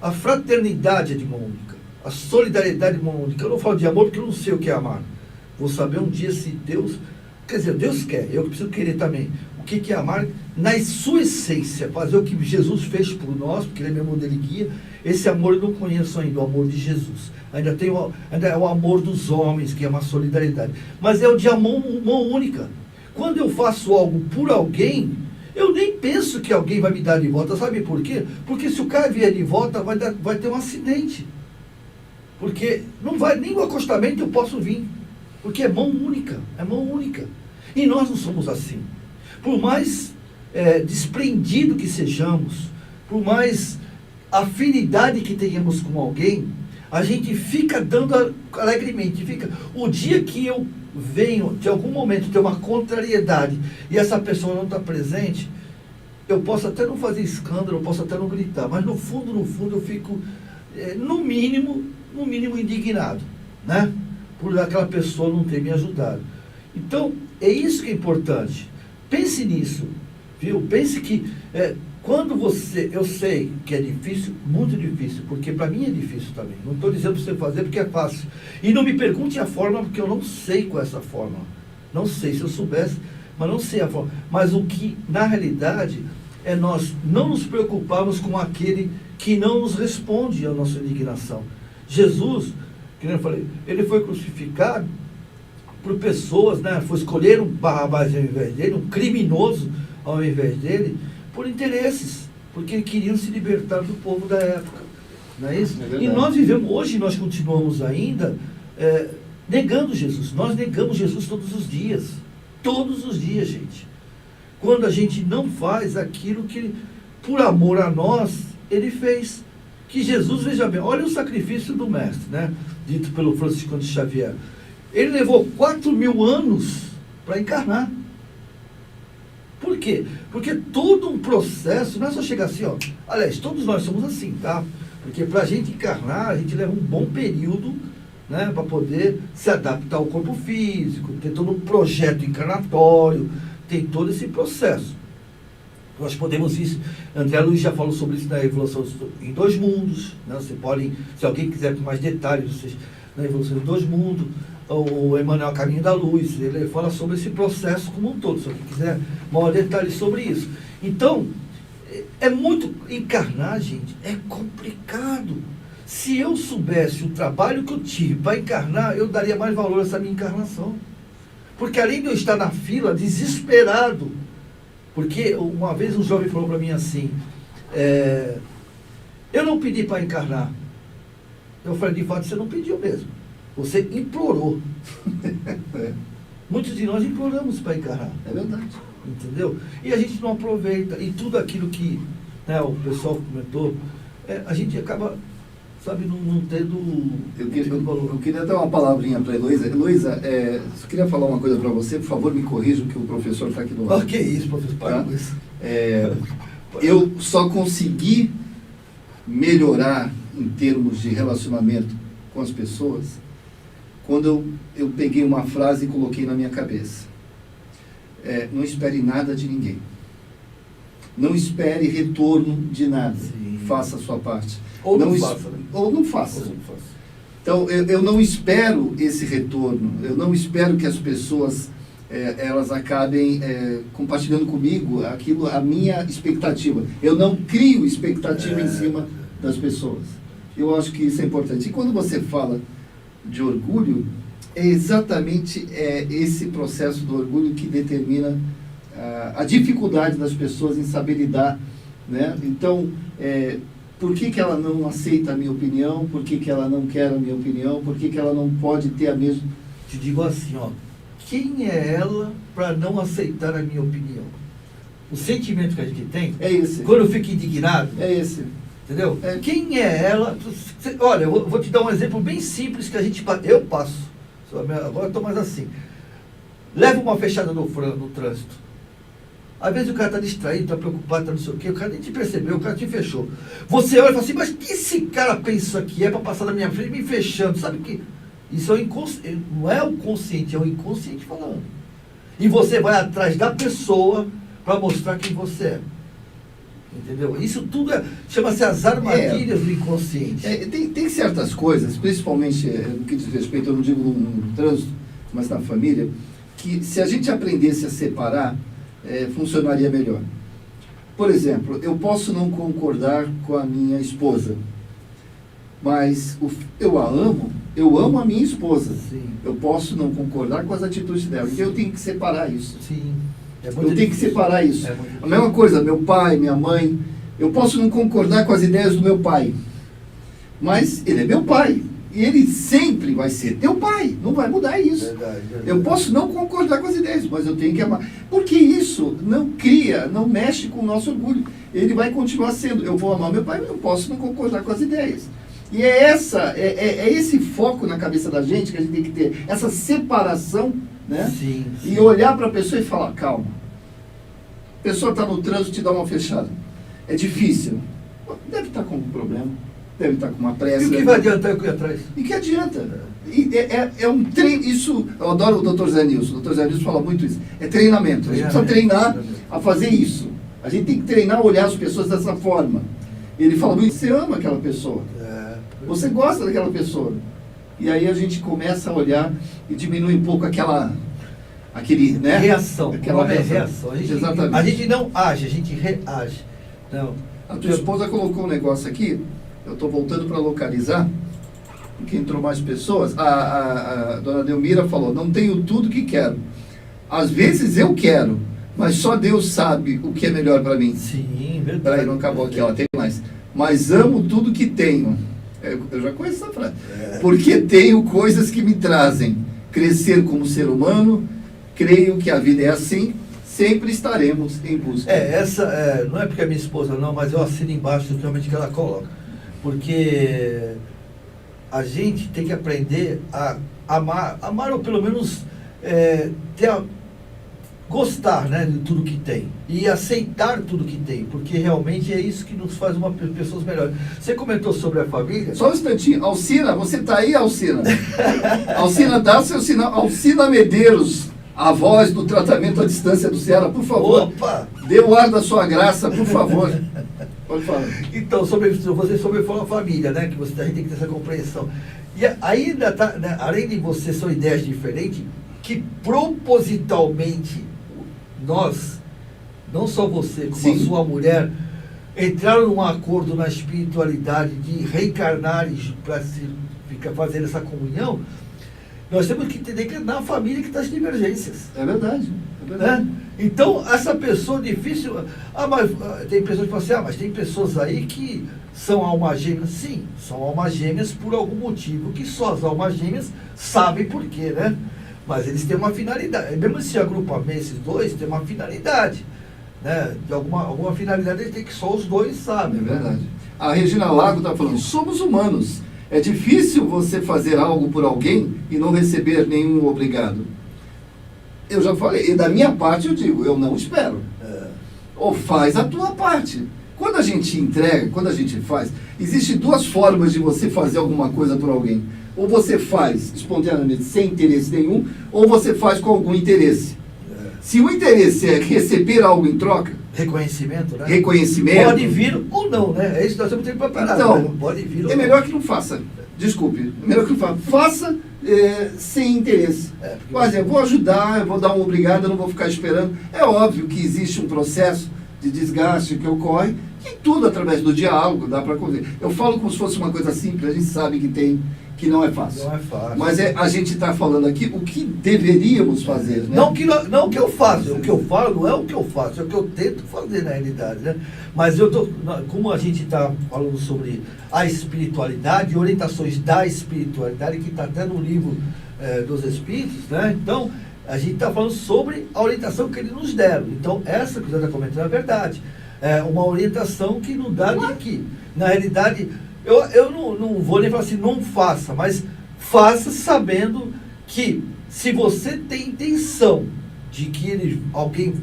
A fraternidade é de mão única, a solidariedade é de mão única. Eu não falo de amor porque eu não sei o que é amar. Vou saber um dia se Deus... Quer dizer, Deus quer, eu preciso querer também. O que é amar? Na sua essência, fazer o que Jesus fez por nós, porque Ele é meu modelo e guia. Esse amor eu não conheço ainda, o amor de Jesus. Ainda é o amor dos homens, que é uma solidariedade. Mas é o de mão única. Quando eu faço algo por alguém, eu nem penso que alguém vai me dar de volta. Sabe por quê? Porque se o cara vier de volta, vai ter um acidente. Porque não vai, nem o acostamento eu posso vir. Porque é mão única, E nós não somos assim. Por mais desprendido que sejamos, por mais afinidade que tenhamos com alguém, a gente fica dando alegremente. O dia que eu venho, de algum momento, ter uma contrariedade e essa pessoa não está presente, eu posso até não fazer escândalo, eu posso até não gritar, mas no fundo eu fico, no mínimo indignado, né? Por aquela pessoa não ter me ajudado. Então, é isso que é importante. Pense nisso, viu? Pense que quando eu sei que é difícil, muito difícil, porque para mim é difícil também. Não estou dizendo para você fazer porque é fácil. E não me pergunte a fórmula, porque eu não sei qual é essa fórmula. Não sei. Se eu soubesse, mas não sei a forma. Mas o que, na realidade, é nós não nos preocuparmos com aquele que não nos responde à nossa indignação. Jesus, que eu falei, ele foi crucificado por pessoas, né? Foi escolher um Barrabás ao invés dele, um criminoso ao invés dele, por interesses, porque queriam se libertar do povo da época. Não é isso? É e nós vivemos, hoje nós continuamos ainda negando Jesus. Nós negamos Jesus todos os dias. Todos os dias, gente. Quando a gente não faz aquilo que, por amor a nós, ele fez. Que Jesus, veja bem, olha o sacrifício do mestre, né? Dito pelo Francisco de Xavier. Ele levou 4.000 anos para encarnar. Por quê? Porque todo um processo, não é só chegar assim, ó. Aliás, todos nós somos assim, tá? Porque para a gente encarnar, a gente leva um bom período, né, para poder se adaptar ao corpo físico, tem todo um projeto encarnatório, tem todo esse processo. Nós podemos ir, André Luiz já falou sobre isso na Evolução em Dois Mundos, né? Você pode, se alguém quiser com mais detalhes, vocês, na Evolução em Dois Mundos, o Emmanuel Caminho da Luz, ele fala sobre esse processo como um todo, se alguém quiser maior detalhes sobre isso. Então, é muito, encarnar, gente, é complicado. Se eu soubesse o trabalho que eu tive para encarnar, eu daria mais valor a essa minha encarnação. Porque além de eu estar na fila, desesperado, porque uma vez um jovem falou para mim assim, eu não pedi para encarnar. Eu falei, de fato, você não pediu mesmo. Você implorou. Muitos de nós imploramos para encarnar. É verdade. Entendeu? E a gente não aproveita. E tudo aquilo que, né, o pessoal comentou, a gente acaba, sabe, não tendo... Eu queria dar uma palavrinha para a Heloísa. Heloísa, só queria falar uma coisa para você. Por favor, me corrija, que o professor está aqui do lado. Que isso, professor? Para com isso. Eu só consegui melhorar em termos de relacionamento com as pessoas quando eu peguei uma frase e coloquei na minha cabeça. Não espere nada de ninguém. Não espere retorno de nada. Sim. Faça a sua parte. Ou não faça. Né? Ou não faça. Ou não faça. Então, eu não espero esse retorno. Eu não espero que as pessoas elas acabem compartilhando comigo aquilo, a minha expectativa. Eu não crio expectativa em cima das pessoas. Eu acho que isso é importante. E quando você fala de orgulho, é exatamente esse processo do orgulho que determina a dificuldade das pessoas em saber lidar, né? Então, por que ela não aceita a minha opinião? Por que ela não quer a minha opinião? Por que ela não pode ter a mesma... Te digo assim, ó, quem é ela para não aceitar a minha opinião? O sentimento que a gente tem, é esse. Quando eu fico indignado, é esse. Entendeu? Quem é ela? Olha, eu vou te dar um exemplo bem simples que eu passo. Agora eu estou mais assim. Leva uma fechada no trânsito. Às vezes o cara está distraído, está preocupado, está não sei o quê, o cara nem te percebeu, o cara te fechou. Você olha e fala assim, mas que esse cara pensa isso aqui? É para passar na minha frente me fechando. Sabe que isso é não é o consciente, é o inconsciente falando. E você vai atrás da pessoa para mostrar quem você é. Entendeu? Isso tudo chama-se as armadilhas do inconsciente. Tem certas coisas, principalmente no que diz respeito, eu não digo no trânsito, mas na família, que se a gente aprendesse a separar, funcionaria melhor. Por exemplo, eu posso não concordar com a minha esposa, mas eu amo a minha esposa. Sim. Eu posso não concordar com as atitudes dela, então eu tenho que separar isso. Sim. Eu tenho que separar isso. A mesma coisa, meu pai, minha mãe, eu posso não concordar com as ideias do meu pai, mas ele é meu pai, e ele sempre vai ser teu pai, não vai mudar isso. Verdade. Eu posso não concordar com as ideias, mas eu tenho que amar, porque isso não mexe com o nosso orgulho, ele vai continuar sendo, eu vou amar meu pai, mas eu posso não concordar com as ideias. E é esse foco na cabeça da gente que a gente tem que ter, essa separação, né? Sim. E olhar para a pessoa e falar, calma. A pessoa está no trânsito e te dá uma fechada. É difícil. Deve estar com algum problema. Deve estar com uma pressa. E o que vai adiantar eu ir atrás? E que adianta? É um treino. Isso, eu adoro o Dr. Zé Nilson. O Dr. Zé Nilson fala muito isso. É treinamento. A gente precisa treinar a fazer isso. A gente tem que treinar a olhar as pessoas dessa forma. Ele fala muito, você ama aquela pessoa. Você gosta daquela pessoa. E aí a gente começa a olhar e diminui um pouco aquela aquele, né? Reação. Aquela O nome é reação. reação. A gente, Exatamente. a gente não age, a gente reage. Não. A tua esposa colocou um negócio aqui, eu estou voltando para localizar, porque entrou mais pessoas. A dona Delmira falou, não tenho tudo que quero. Às vezes eu quero, mas só Deus sabe o que é melhor para mim. Sim, verdade. Peraí, não acabou aqui, ó, tem mais. Mas amo tudo que tenho. Eu já conheço essa frase. Porque tenho coisas que me trazem crescer como ser humano, creio que a vida é assim, sempre estaremos em busca. Não é porque é minha esposa não, mas eu assino embaixo do realmente que ela coloca. Porque a gente tem que aprender a amar ou pelo menos gostar, né, de tudo que tem e aceitar tudo que tem, porque realmente é isso que nos faz pessoas melhores. Você comentou sobre a família. Só um instantinho, Alcina, você tá aí, Alcina? Alcina, dá seu sinal. Alcina Medeiros, a voz do tratamento à distância do Ceará, por favor. Opa! Dê o ar da sua graça, por favor. Pode falar. Então, você falou a família, né, que a gente tem que ter essa compreensão. E ainda tá, né, além de você, são ideias diferentes que propositalmente nós, não só você, como Sim. a sua mulher, entraram num acordo na espiritualidade de reencarnar para ficar fazendo essa comunhão. Nós temos que entender que é na família que estão as divergências. É verdade, é verdade. Né? Então, essa pessoa difícil. Mas tem pessoas que falam assim, mas tem pessoas aí que são almas gêmeas. Sim, são almas gêmeas por algum motivo, que só as almas gêmeas sabem por quê, né? Mas eles têm uma finalidade. Mesmo se agrupamento, esses dois têm uma finalidade. Né? De alguma finalidade eles têm que só os dois sabem. É verdade. A Regina Lago está falando, somos humanos. É difícil você fazer algo por alguém e não receber nenhum obrigado. Eu já falei, e da minha parte eu digo, eu não espero. Ou faz a tua parte. Quando a gente entrega, quando a gente faz, existem duas formas de você fazer alguma coisa por alguém. Ou você faz espontaneamente, sem interesse nenhum, ou você faz com algum interesse. Se o interesse é receber algo em troca, Reconhecimento, né? reconhecimento... Pode vir ou não, né? É isso que nós temos que ter preparado. Então, né? Pode vir ou é não. melhor que não faça. Desculpe, é melhor que não faça. Faça sem interesse. Mas eu vou ajudar, eu vou dar um obrigado, eu não vou ficar esperando. É óbvio que existe um processo de desgaste que ocorre, que tudo através do diálogo dá para acontecer. Eu falo como se fosse uma coisa simples, a gente sabe que não é fácil. Não é fácil. Mas a gente está falando aqui o que deveríamos fazer, né? Não o que eu faço, o que eu falo não é o que eu faço, é o que eu tento fazer na realidade, né? Mas como a gente está falando sobre a espiritualidade, orientações da espiritualidade, que está até no livro dos Espíritos, né? Então, a gente está falando sobre a orientação que eles nos deram. Então, essa que você está comentando é verdade. É uma orientação que não dá de que, na realidade, eu não vou nem falar assim, não faça, mas faça sabendo que se você tem intenção de que alguém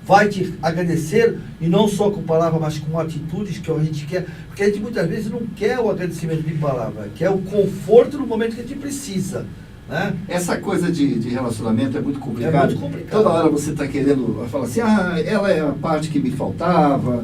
vai te agradecer, e não só com palavras, mas com atitudes que a gente quer, porque a gente muitas vezes não quer o agradecimento de palavra, quer o conforto no momento que a gente precisa. Né? Essa coisa de relacionamento é muito complicado. É muito complicado. Toda hora você está querendo falar assim, ela é a parte que me faltava,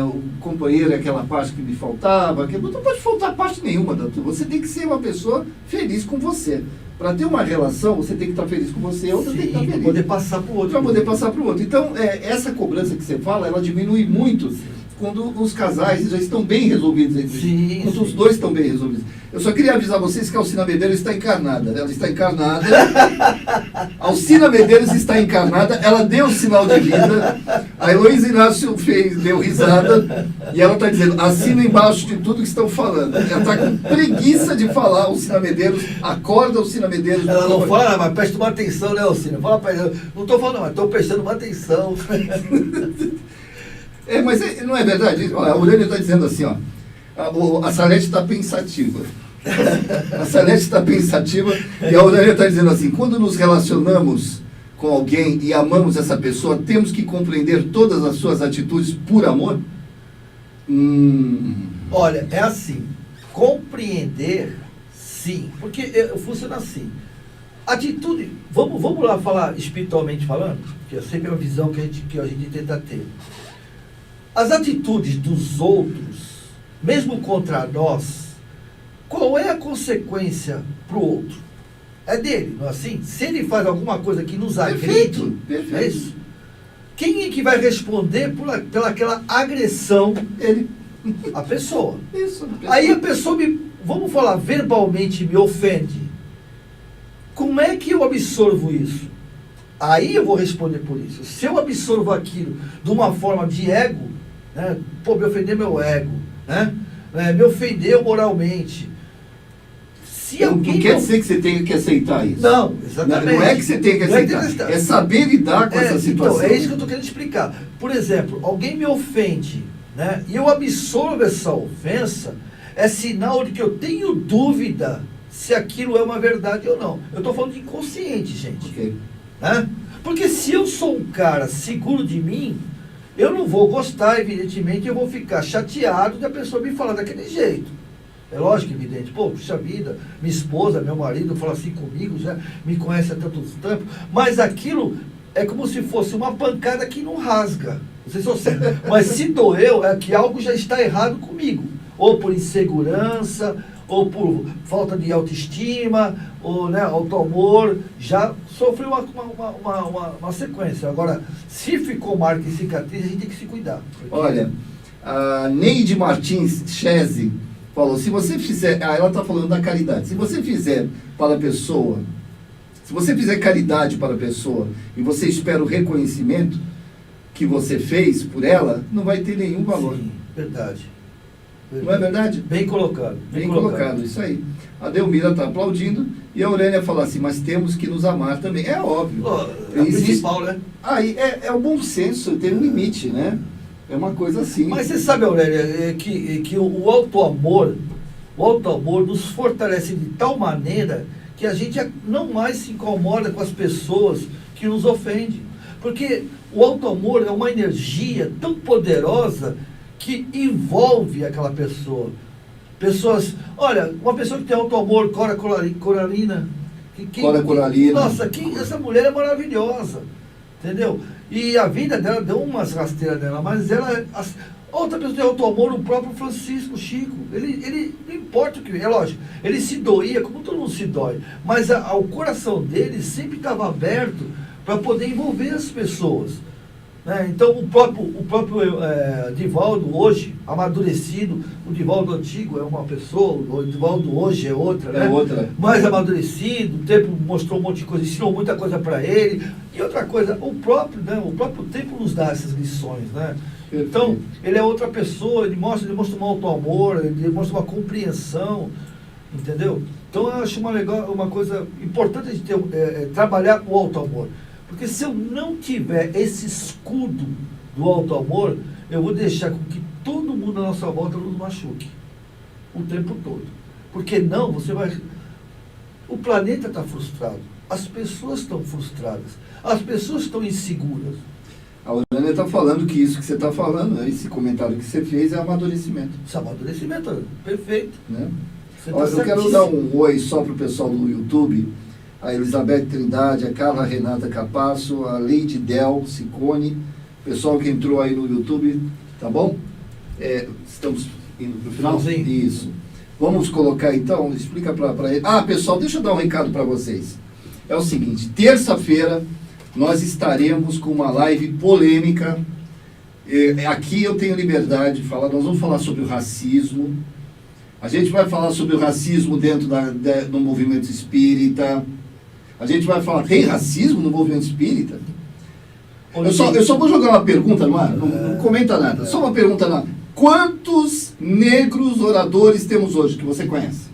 o companheiro é aquela parte que me faltava, que não pode faltar parte nenhuma da tua. Você tem que ser uma pessoa feliz com você. Para ter uma relação, você tem que estar feliz com você, a outra tem que estar feliz. Para poder passar para o outro. Para poder passar para o outro. Então, essa cobrança que você fala, ela diminui muito quando os casais já estão bem resolvidos entre si. Quando os dois estão bem resolvidos. Eu só queria avisar vocês que a Alcina Medeiros está encarnada. Ela está encarnada. A Alcina Medeiros está encarnada. Ela deu sinal de vida. A Heloísa Inácio deu risada. E ela está dizendo, assina embaixo de tudo que estão falando. Ela está com preguiça de falar, Alcina Medeiros. Acorda, Alcina Medeiros. Ela não fala, mas presta uma atenção, né, Alcina? Fala para ela. Não estou falando, mas estou prestando uma atenção. Mas não é verdade? Olha, a Aurélio está dizendo assim, ó. A Salete está pensativa. A Salete está pensativa e a Aurélia está dizendo assim, quando nos relacionamos com alguém e amamos essa pessoa, temos que compreender todas as suas atitudes por amor? Olha, é assim, compreender, sim, porque funciona assim. Atitude, vamos lá falar espiritualmente falando, que é sempre a visão que a gente tenta ter. As atitudes dos outros, mesmo contra nós, qual é a consequência para o outro? é dele, não é assim? Se ele faz alguma coisa que nos agride, Perfeito, perfeito. é isso? Quem é que vai responder pela aquela agressão? Ele. A pessoa. Isso. Aí a pessoa vamos falar, verbalmente me ofende. Como é que eu absorvo isso? Aí eu vou responder por isso. Se eu absorvo aquilo de uma forma de ego, né? Pô, me ofender meu ego, né? Me ofendeu moralmente. Se Não alguém quer dizer que você tenha que aceitar isso. Não, exatamente. Não é que você tem que Não é que aceitar. tem que aceitar. É saber lidar com essa situação. Então, é isso que eu estou querendo explicar. Por exemplo, alguém me ofende, né? E eu absorvo essa ofensa, é sinal de que eu tenho dúvida se aquilo é uma verdade ou não. Eu estou falando de inconsciente, gente. Ok. Né? Porque se eu sou um cara seguro de mim, eu não vou gostar, evidentemente, eu vou ficar chateado da pessoa me falar daquele jeito. É lógico, evidente. Pô, puxa vida, minha esposa, meu marido fala assim comigo, já me conhece há tanto tempo, mas aquilo é como se fosse uma pancada que não rasga. Não sei se você... Mas se doeu, é que algo já está errado comigo. Ou por insegurança, ou por falta de autoestima, ou né, auto-amor, já sofreu uma sequência. Agora, se ficou marca e cicatriz, a gente tem que se cuidar. Porque... Olha, a Neide Martins Chese falou, se você fizer... ela está falando da caridade. Se você fizer para a pessoa... Se você fizer caridade para a pessoa e você espera o reconhecimento que você fez por ela, não vai ter nenhum valor. Sim, verdade. Não é verdade? Bem colocado. Bem colocado, isso aí. A Delmira está aplaudindo e a Aurêlia fala assim, mas temos que nos amar também. É óbvio. É o principal, né? Aí é o bom senso, tem um limite, né? É uma coisa assim. Mas você sabe, Aurélia, que o auto-amor nos fortalece de tal maneira que a gente não mais se incomoda com as pessoas que nos ofendem. Porque o auto-amor é uma energia tão poderosa que envolve aquela pessoa. Pessoas, olha, uma pessoa que tem auto-amor, Cora Coralina. Cora Coralina. Nossa, essa mulher é maravilhosa, entendeu? E a vida dela deu umas rasteiras nela, mas ela... Outra pessoa tem auto-amor, o próprio Francisco Chico. Ele não importa o que... É lógico, ele se doía, como todo mundo se dói. Mas o coração dele sempre estava aberto para poder envolver as pessoas. Né? Então, o próprio Divaldo hoje, amadurecido, o Divaldo antigo é uma pessoa, o Divaldo hoje é outra, né? É outra. Mais amadurecido, o tempo mostrou um monte de coisa, ensinou muita coisa para ele. E outra coisa, o próprio tempo nos dá essas lições, né? Então, ele é outra pessoa, ele mostra um auto-amor, ele mostra uma compreensão, entendeu? Então, eu acho uma coisa importante a gente trabalhar o auto-amor. Porque se eu não tiver esse escudo do auto-amor, eu vou deixar com que todo mundo à nossa volta nos machuque. O tempo todo. Porque não, você vai... O planeta está frustrado. As pessoas estão frustradas. As pessoas estão inseguras. A Aurêlia está falando que isso que você está falando, esse comentário que você fez é amadurecimento. Esse amadurecimento, perfeito. Né? Você tá Olha, eu quero certíssimo. dar um oi só para o pessoal do YouTube. A Elizabeth Trindade, a Carla Renata Capasso, a Leide Del Ciccone, pessoal que entrou aí no YouTube, tá bom? Estamos indo para o final? Finalzinho. Isso. Vamos colocar então, explica para ele. Pessoal, deixa eu dar um recado para vocês. É o seguinte, terça-feira nós estaremos com uma live polêmica. Aqui eu tenho liberdade de falar, nós vamos falar sobre o racismo. A gente vai falar sobre o racismo dentro do movimento espírita. A gente vai falar, tem racismo no movimento espírita? Eu só vou jogar uma pergunta no ar, não comenta nada. Só uma pergunta no ar. Quantos negros oradores temos hoje, que você conhece?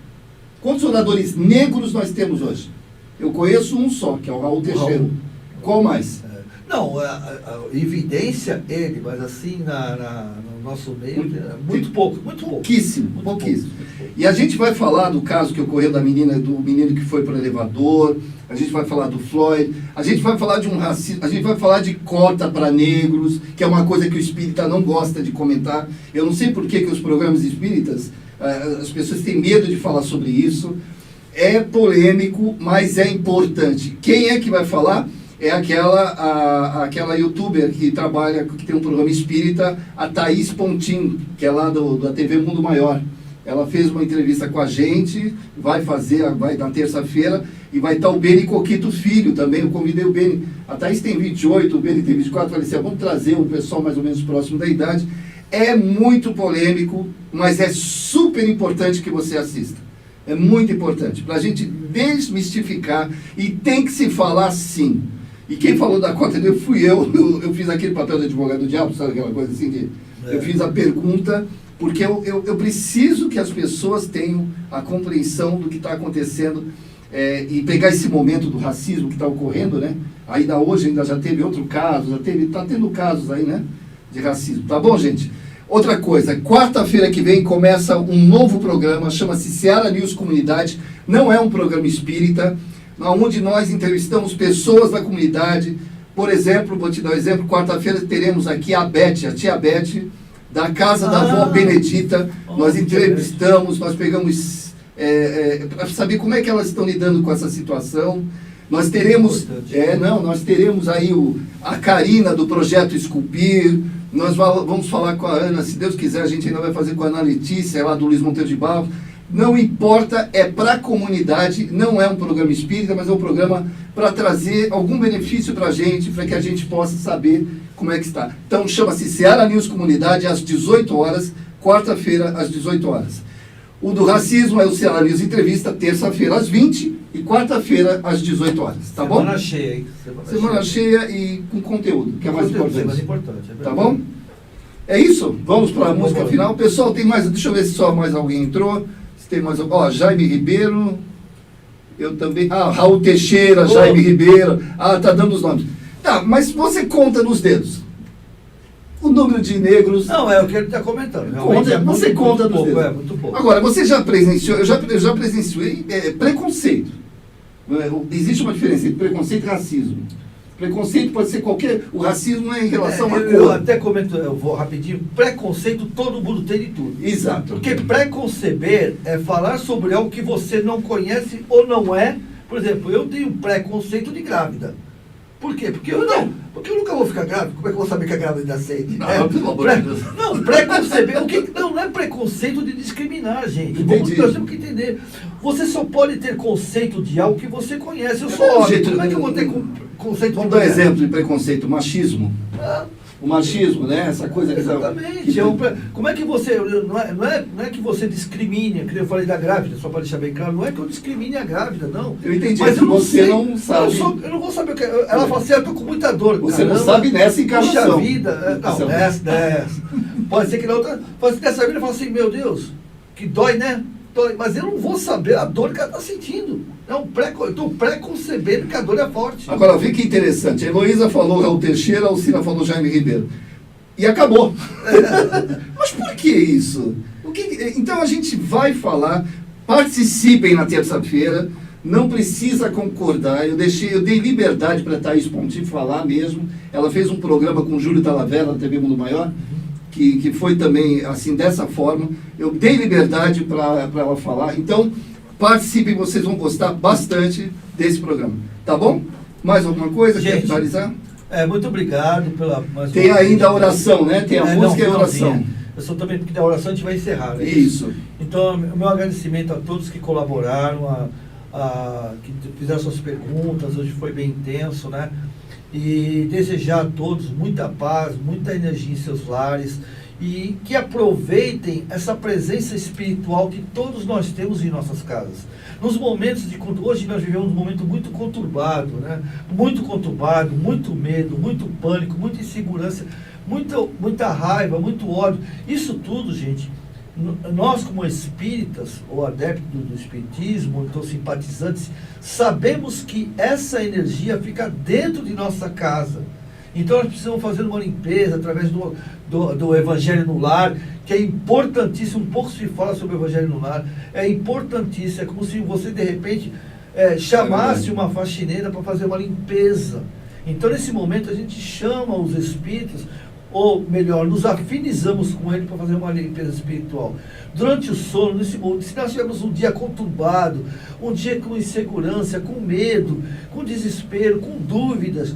Quantos oradores negros nós temos hoje? Eu conheço um só, que é o Raul Teixeira. Qual mais? Não, a evidência ele, mas assim, no nosso meio, muito pouco. Pouquíssimo, Muito pouquíssimo. pouco. E a gente vai falar do caso que ocorreu do menino que foi para o elevador, a gente vai falar do Floyd, a gente vai falar de um racismo, a gente vai falar de cota para negros, que é uma coisa que o espírita não gosta de comentar. Eu não sei por que os programas espíritas, as pessoas têm medo de falar sobre isso. É polêmico, mas é importante. Quem é que vai falar? É aquela youtuber que trabalha, que tem um programa espírita, a Thaís Pontin, que é lá da TV Mundo Maior. ela fez uma entrevista com a gente, vai na terça-feira, e vai estar o Beni Coquito Filho também. Eu convidei o Beni, a Thaís tem 28, o Beni tem 24, falei assim, vamos trazer o pessoal mais ou menos próximo da idade. É muito polêmico, mas é super importante que você assista. É muito importante, para a gente desmistificar, e tem que se falar sim. E quem falou da cota dele fui eu fiz aquele papel de advogado do diabo, sabe aquela coisa assim, eu fiz a pergunta, porque eu preciso que as pessoas tenham a compreensão do que está acontecendo, e pegar esse momento do racismo que está ocorrendo, né? Ainda hoje ainda já teve outro caso, está tendo casos aí, né? De racismo. Tá bom, gente? Outra coisa, quarta-feira que vem começa um novo programa, chama-se Seara News Comunidade, não é um programa espírita, onde nós entrevistamos pessoas da comunidade. Por exemplo, vou te dar um exemplo, quarta-feira teremos aqui a Beth, a tia Beth, da casa da avó Benedita. Nós entrevistamos, nós pegamos para saber como é que elas estão lidando com essa situação. Nós teremos, nós teremos aí a Karina do Projeto Esculpir. Nós vamos falar com a Ana, se Deus quiser, a gente ainda vai fazer com a Ana Letícia, lá do Luiz Monteiro de Barros. Não importa, é para a comunidade, não é um programa espírita, mas é um programa para trazer algum benefício para a gente, para que a gente possa saber como é que está. Então, chama-se Seara News Comunidade, às 18 horas, quarta-feira, às 18 horas. O do racismo é o Seara News Entrevista, terça-feira, às 20 e quarta-feira, às 18 horas. Tá bom? Semana cheia, hein? Semana cheia e com conteúdo, que é mais importante. É mais importante, tá bom? É isso? Vamos para a música final. Pessoal, tem mais... Deixa eu ver se só mais alguém entrou. Se tem mais... Jaime Ribeiro. Eu também... Raul Teixeira, Jaime Ribeiro. Tá dando os nomes. Tá, mas você conta nos dedos. O número de negros... Não, é o que ele está comentando. Você conta nos dedos. É muito pouco. Agora, você já presenciou... Eu já presenciei preconceito. Existe uma diferença entre preconceito e racismo. Preconceito pode ser qualquer... O racismo é em relação a cor. Eu até comento, eu vou rapidinho. Preconceito todo mundo tem de tudo. Exato. Porque preconceber é falar sobre algo que você não conhece ou não é. Por exemplo, eu tenho preconceito de grávida. Por quê? Porque eu nunca vou ficar grávida. Como é que eu vou saber que a grávida aceita? Pelo amor de Deus. Não, preconceber. Não é preconceito de discriminar, gente. Nós temos que entender. Você só pode ter conceito de algo que você conhece. Eu sou homem. Como é que eu vou ter conceito? Vamos dar exemplo de preconceito. O machismo. O machismo, né? Essa coisa que... Exatamente. Como é que você... Não é que você discrimine, que eu falei da grávida, só para deixar bem claro, não é que eu discrimine a grávida, não. Eu entendi, mas você não sabe. Eu não vou saber o que... Ela fala assim, eu tô com muita dor. Você não sabe nessa encarnação. Puxa vida. Não, nessa. Pode ser que na outra... Pode ser que nessa vida eu falo assim, meu Deus, que dói, né? Dói. Mas eu não vou saber a dor que ela está sentindo. Eu estou pré-concebendo que a dor é forte. Agora, vê que interessante. A Heloísa falou Raul Teixeira, a Alcina falou Jaime Ribeiro. E acabou. Mas por que isso? Então a gente vai falar, participem na terça-feira, não precisa concordar. Eu dei liberdade para a Thaís Ponti falar mesmo. Ela fez um programa com o Júlio Talavera na TV Mundo Maior, que foi também assim, dessa forma. Eu dei liberdade para ela falar. Então, participem, vocês vão gostar bastante desse programa. Tá bom? Mais alguma coisa? Quer finalizar? Muito obrigado pela... Tem ainda a oração, né? Tem a música e a oração. Eu só também, porque da oração a gente vai encerrar, né? Isso. Então, o meu agradecimento a todos que colaboraram, que fizeram suas perguntas, hoje foi bem intenso, né? E desejar a todos muita paz, muita energia em seus lares, e que aproveitem essa presença espiritual que todos nós temos em nossas casas. Nos momentos de... Hoje nós vivemos um momento muito conturbado, né? Muito conturbado, muito medo, muito pânico, muita insegurança, muita raiva, muito ódio. Isso tudo, gente, nós como espíritas, ou adeptos do espiritismo, ou então simpatizantes, sabemos que essa energia fica dentro de nossa casa. Então nós precisamos fazer uma limpeza através do Evangelho no Lar, que é importantíssimo. Pouco se fala sobre o Evangelho no Lar. É importantíssimo. É como se você, de repente, chamasse uma faxineira para fazer uma limpeza. Então, nesse momento, a gente chama os espíritos, ou melhor, nos afinizamos com ele para fazer uma limpeza espiritual. Durante o sono, nesse momento, se nós tivermos um dia conturbado, um dia com insegurança, com medo, com desespero, com dúvidas,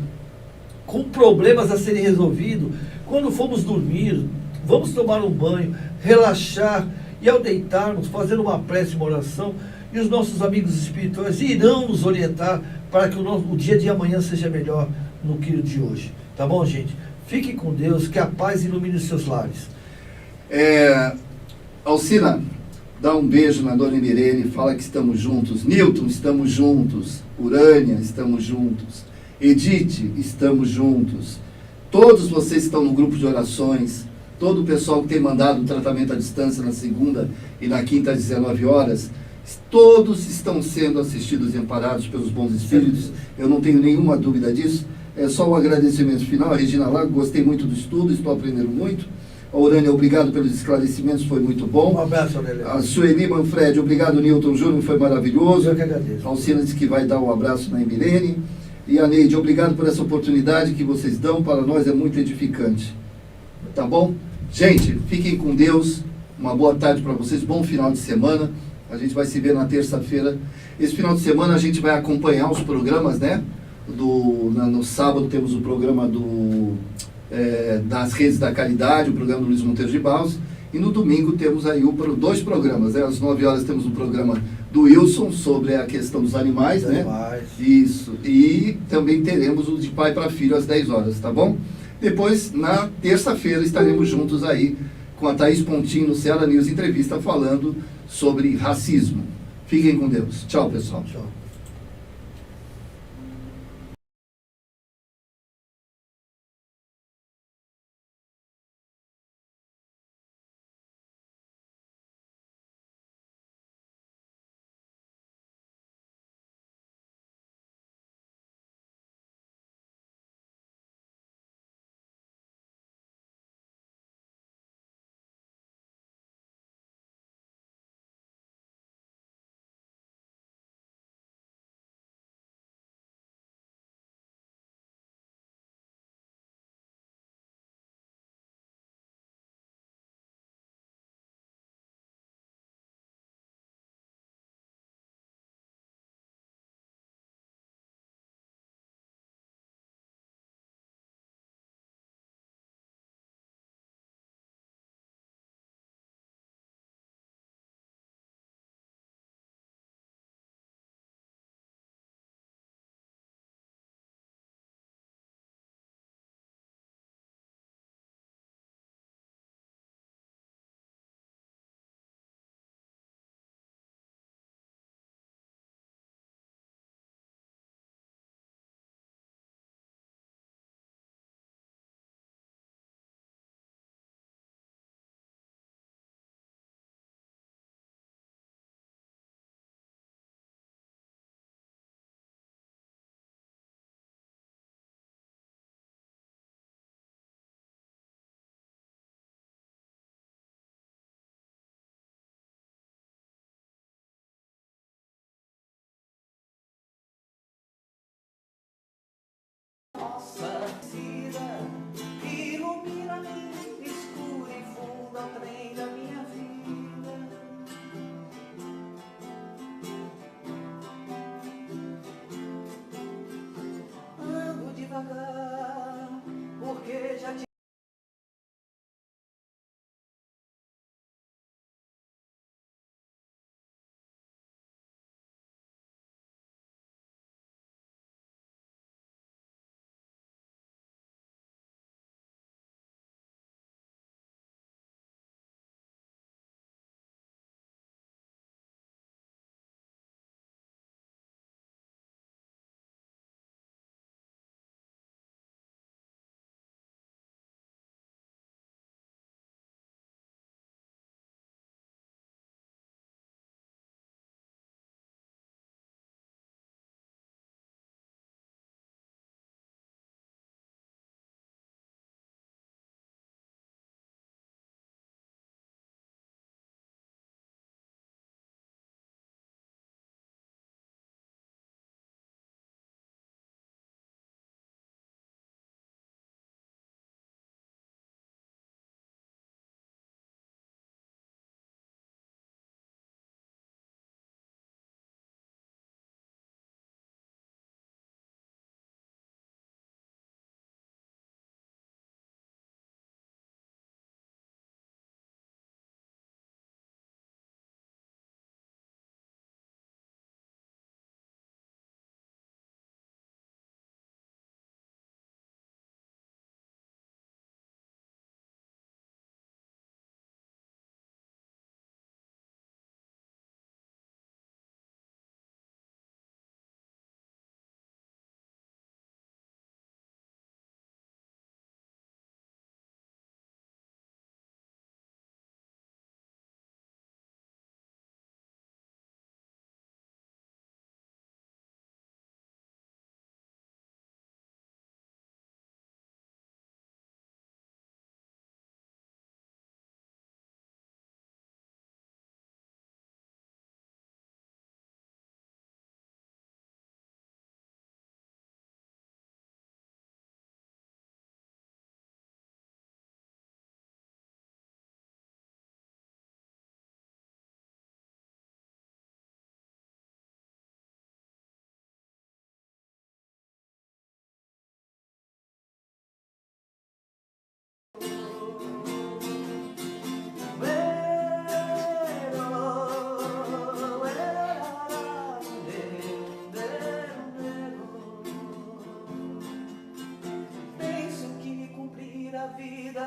com problemas a serem resolvidos, quando formos dormir, vamos tomar um banho, relaxar E ao deitarmos, fazendo uma prece, uma oração, e os nossos amigos espirituais irão nos orientar para que o dia de amanhã seja melhor no que o de hoje. Tá bom, gente? Fiquem com Deus, que a paz ilumine os seus lares. Alcina, dá um beijo na Dona Mirene, fala que estamos juntos. Newton, estamos juntos. Urânia, estamos juntos. Edith, estamos juntos. Todos vocês que estão no grupo de orações, todo o pessoal que tem mandado o tratamento à distância na segunda e na quinta às 19 horas, todos estão sendo assistidos e amparados pelos bons espíritos. Eu não tenho nenhuma dúvida disso. É só um agradecimento final. A Regina Lago, gostei muito do estudo, estou aprendendo muito. A Urânia, obrigado pelos esclarecimentos, foi muito bom. Um abraço, Aurélia. A Sueli Manfred, obrigado, Newton Júnior, foi maravilhoso. Eu que agradeço. A Alcina disse que vai dar um abraço na Emilene. E a Neide, obrigado por essa oportunidade que vocês dão, para nós é muito edificante. Tá bom? Gente, fiquem com Deus, uma boa tarde para vocês, bom final de semana. A gente vai se ver na terça-feira. Esse final de semana a gente vai acompanhar os programas, né? No sábado temos o programa das Redes da Caridade, o programa do Luiz Monteiro de Barros, e no domingo temos aí dois programas, né? Às 9 horas temos o programa do Wilson sobre a questão dos animais, né? Isso, e também teremos o de pai para filho às 10 horas, tá bom? Depois, na terça-feira, estaremos juntos aí com a Thaís Pontinho no Ceará News Entrevista falando sobre racismo. Fiquem com Deus. Tchau, pessoal. Tchau.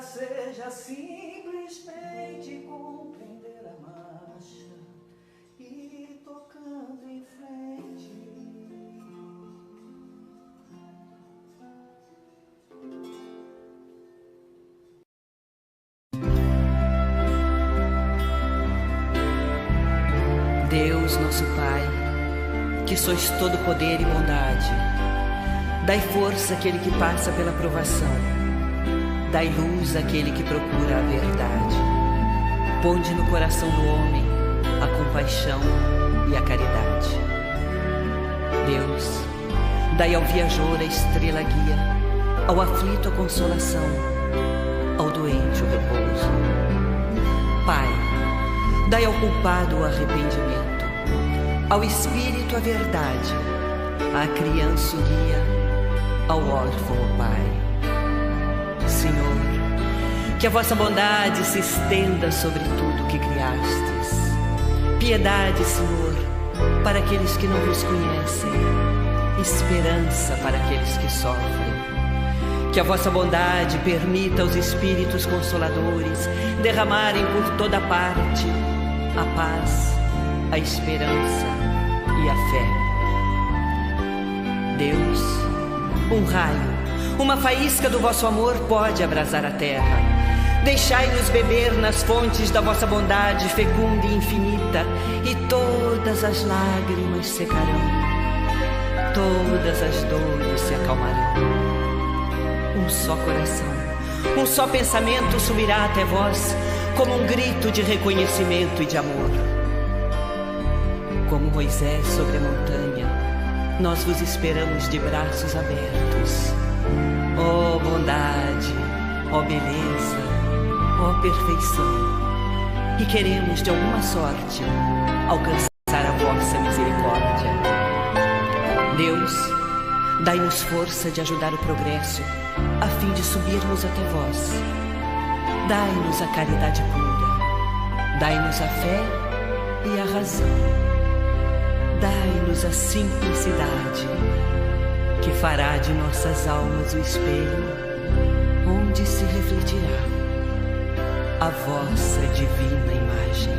seja simplesmente compreender a marcha e tocando em frente. Deus, nosso Pai, que sois todo poder e bondade, dai força àquele que passa pela provação, dai luz àquele que procura a verdade. Ponde no coração do homem a compaixão e a caridade. Deus, dai ao viajor a estrela guia, ao aflito a consolação, ao doente o repouso. Pai, dai ao culpado o arrependimento, ao espírito a verdade, à criança o guia, ao órfão o pai. Senhor, que a vossa bondade se estenda sobre tudo que criastes. Piedade, Senhor, para aqueles que não vos conhecem, esperança para aqueles que sofrem. Que a vossa bondade permita aos espíritos consoladores derramarem por toda parte a paz, a esperança e a fé. Deus, um raio, uma faísca do vosso amor pode abrasar a terra. Deixai-nos beber nas fontes da vossa bondade fecunda e infinita, e todas as lágrimas secarão, todas as dores se acalmarão. Um só coração, um só pensamento subirá até vós, como um grito de reconhecimento e de amor. Como Moisés sobre a montanha, nós vos esperamos de braços abertos. Ó bondade, ó beleza, ó perfeição, e queremos de alguma sorte alcançar a vossa misericórdia. Deus, dai-nos força de ajudar o progresso, a fim de subirmos até vós. Dai-nos a caridade pura, dai-nos a fé e a razão. Dai-nos a simplicidade, que fará de nossas almas o espelho, onde se refletirá a vossa divina imagem.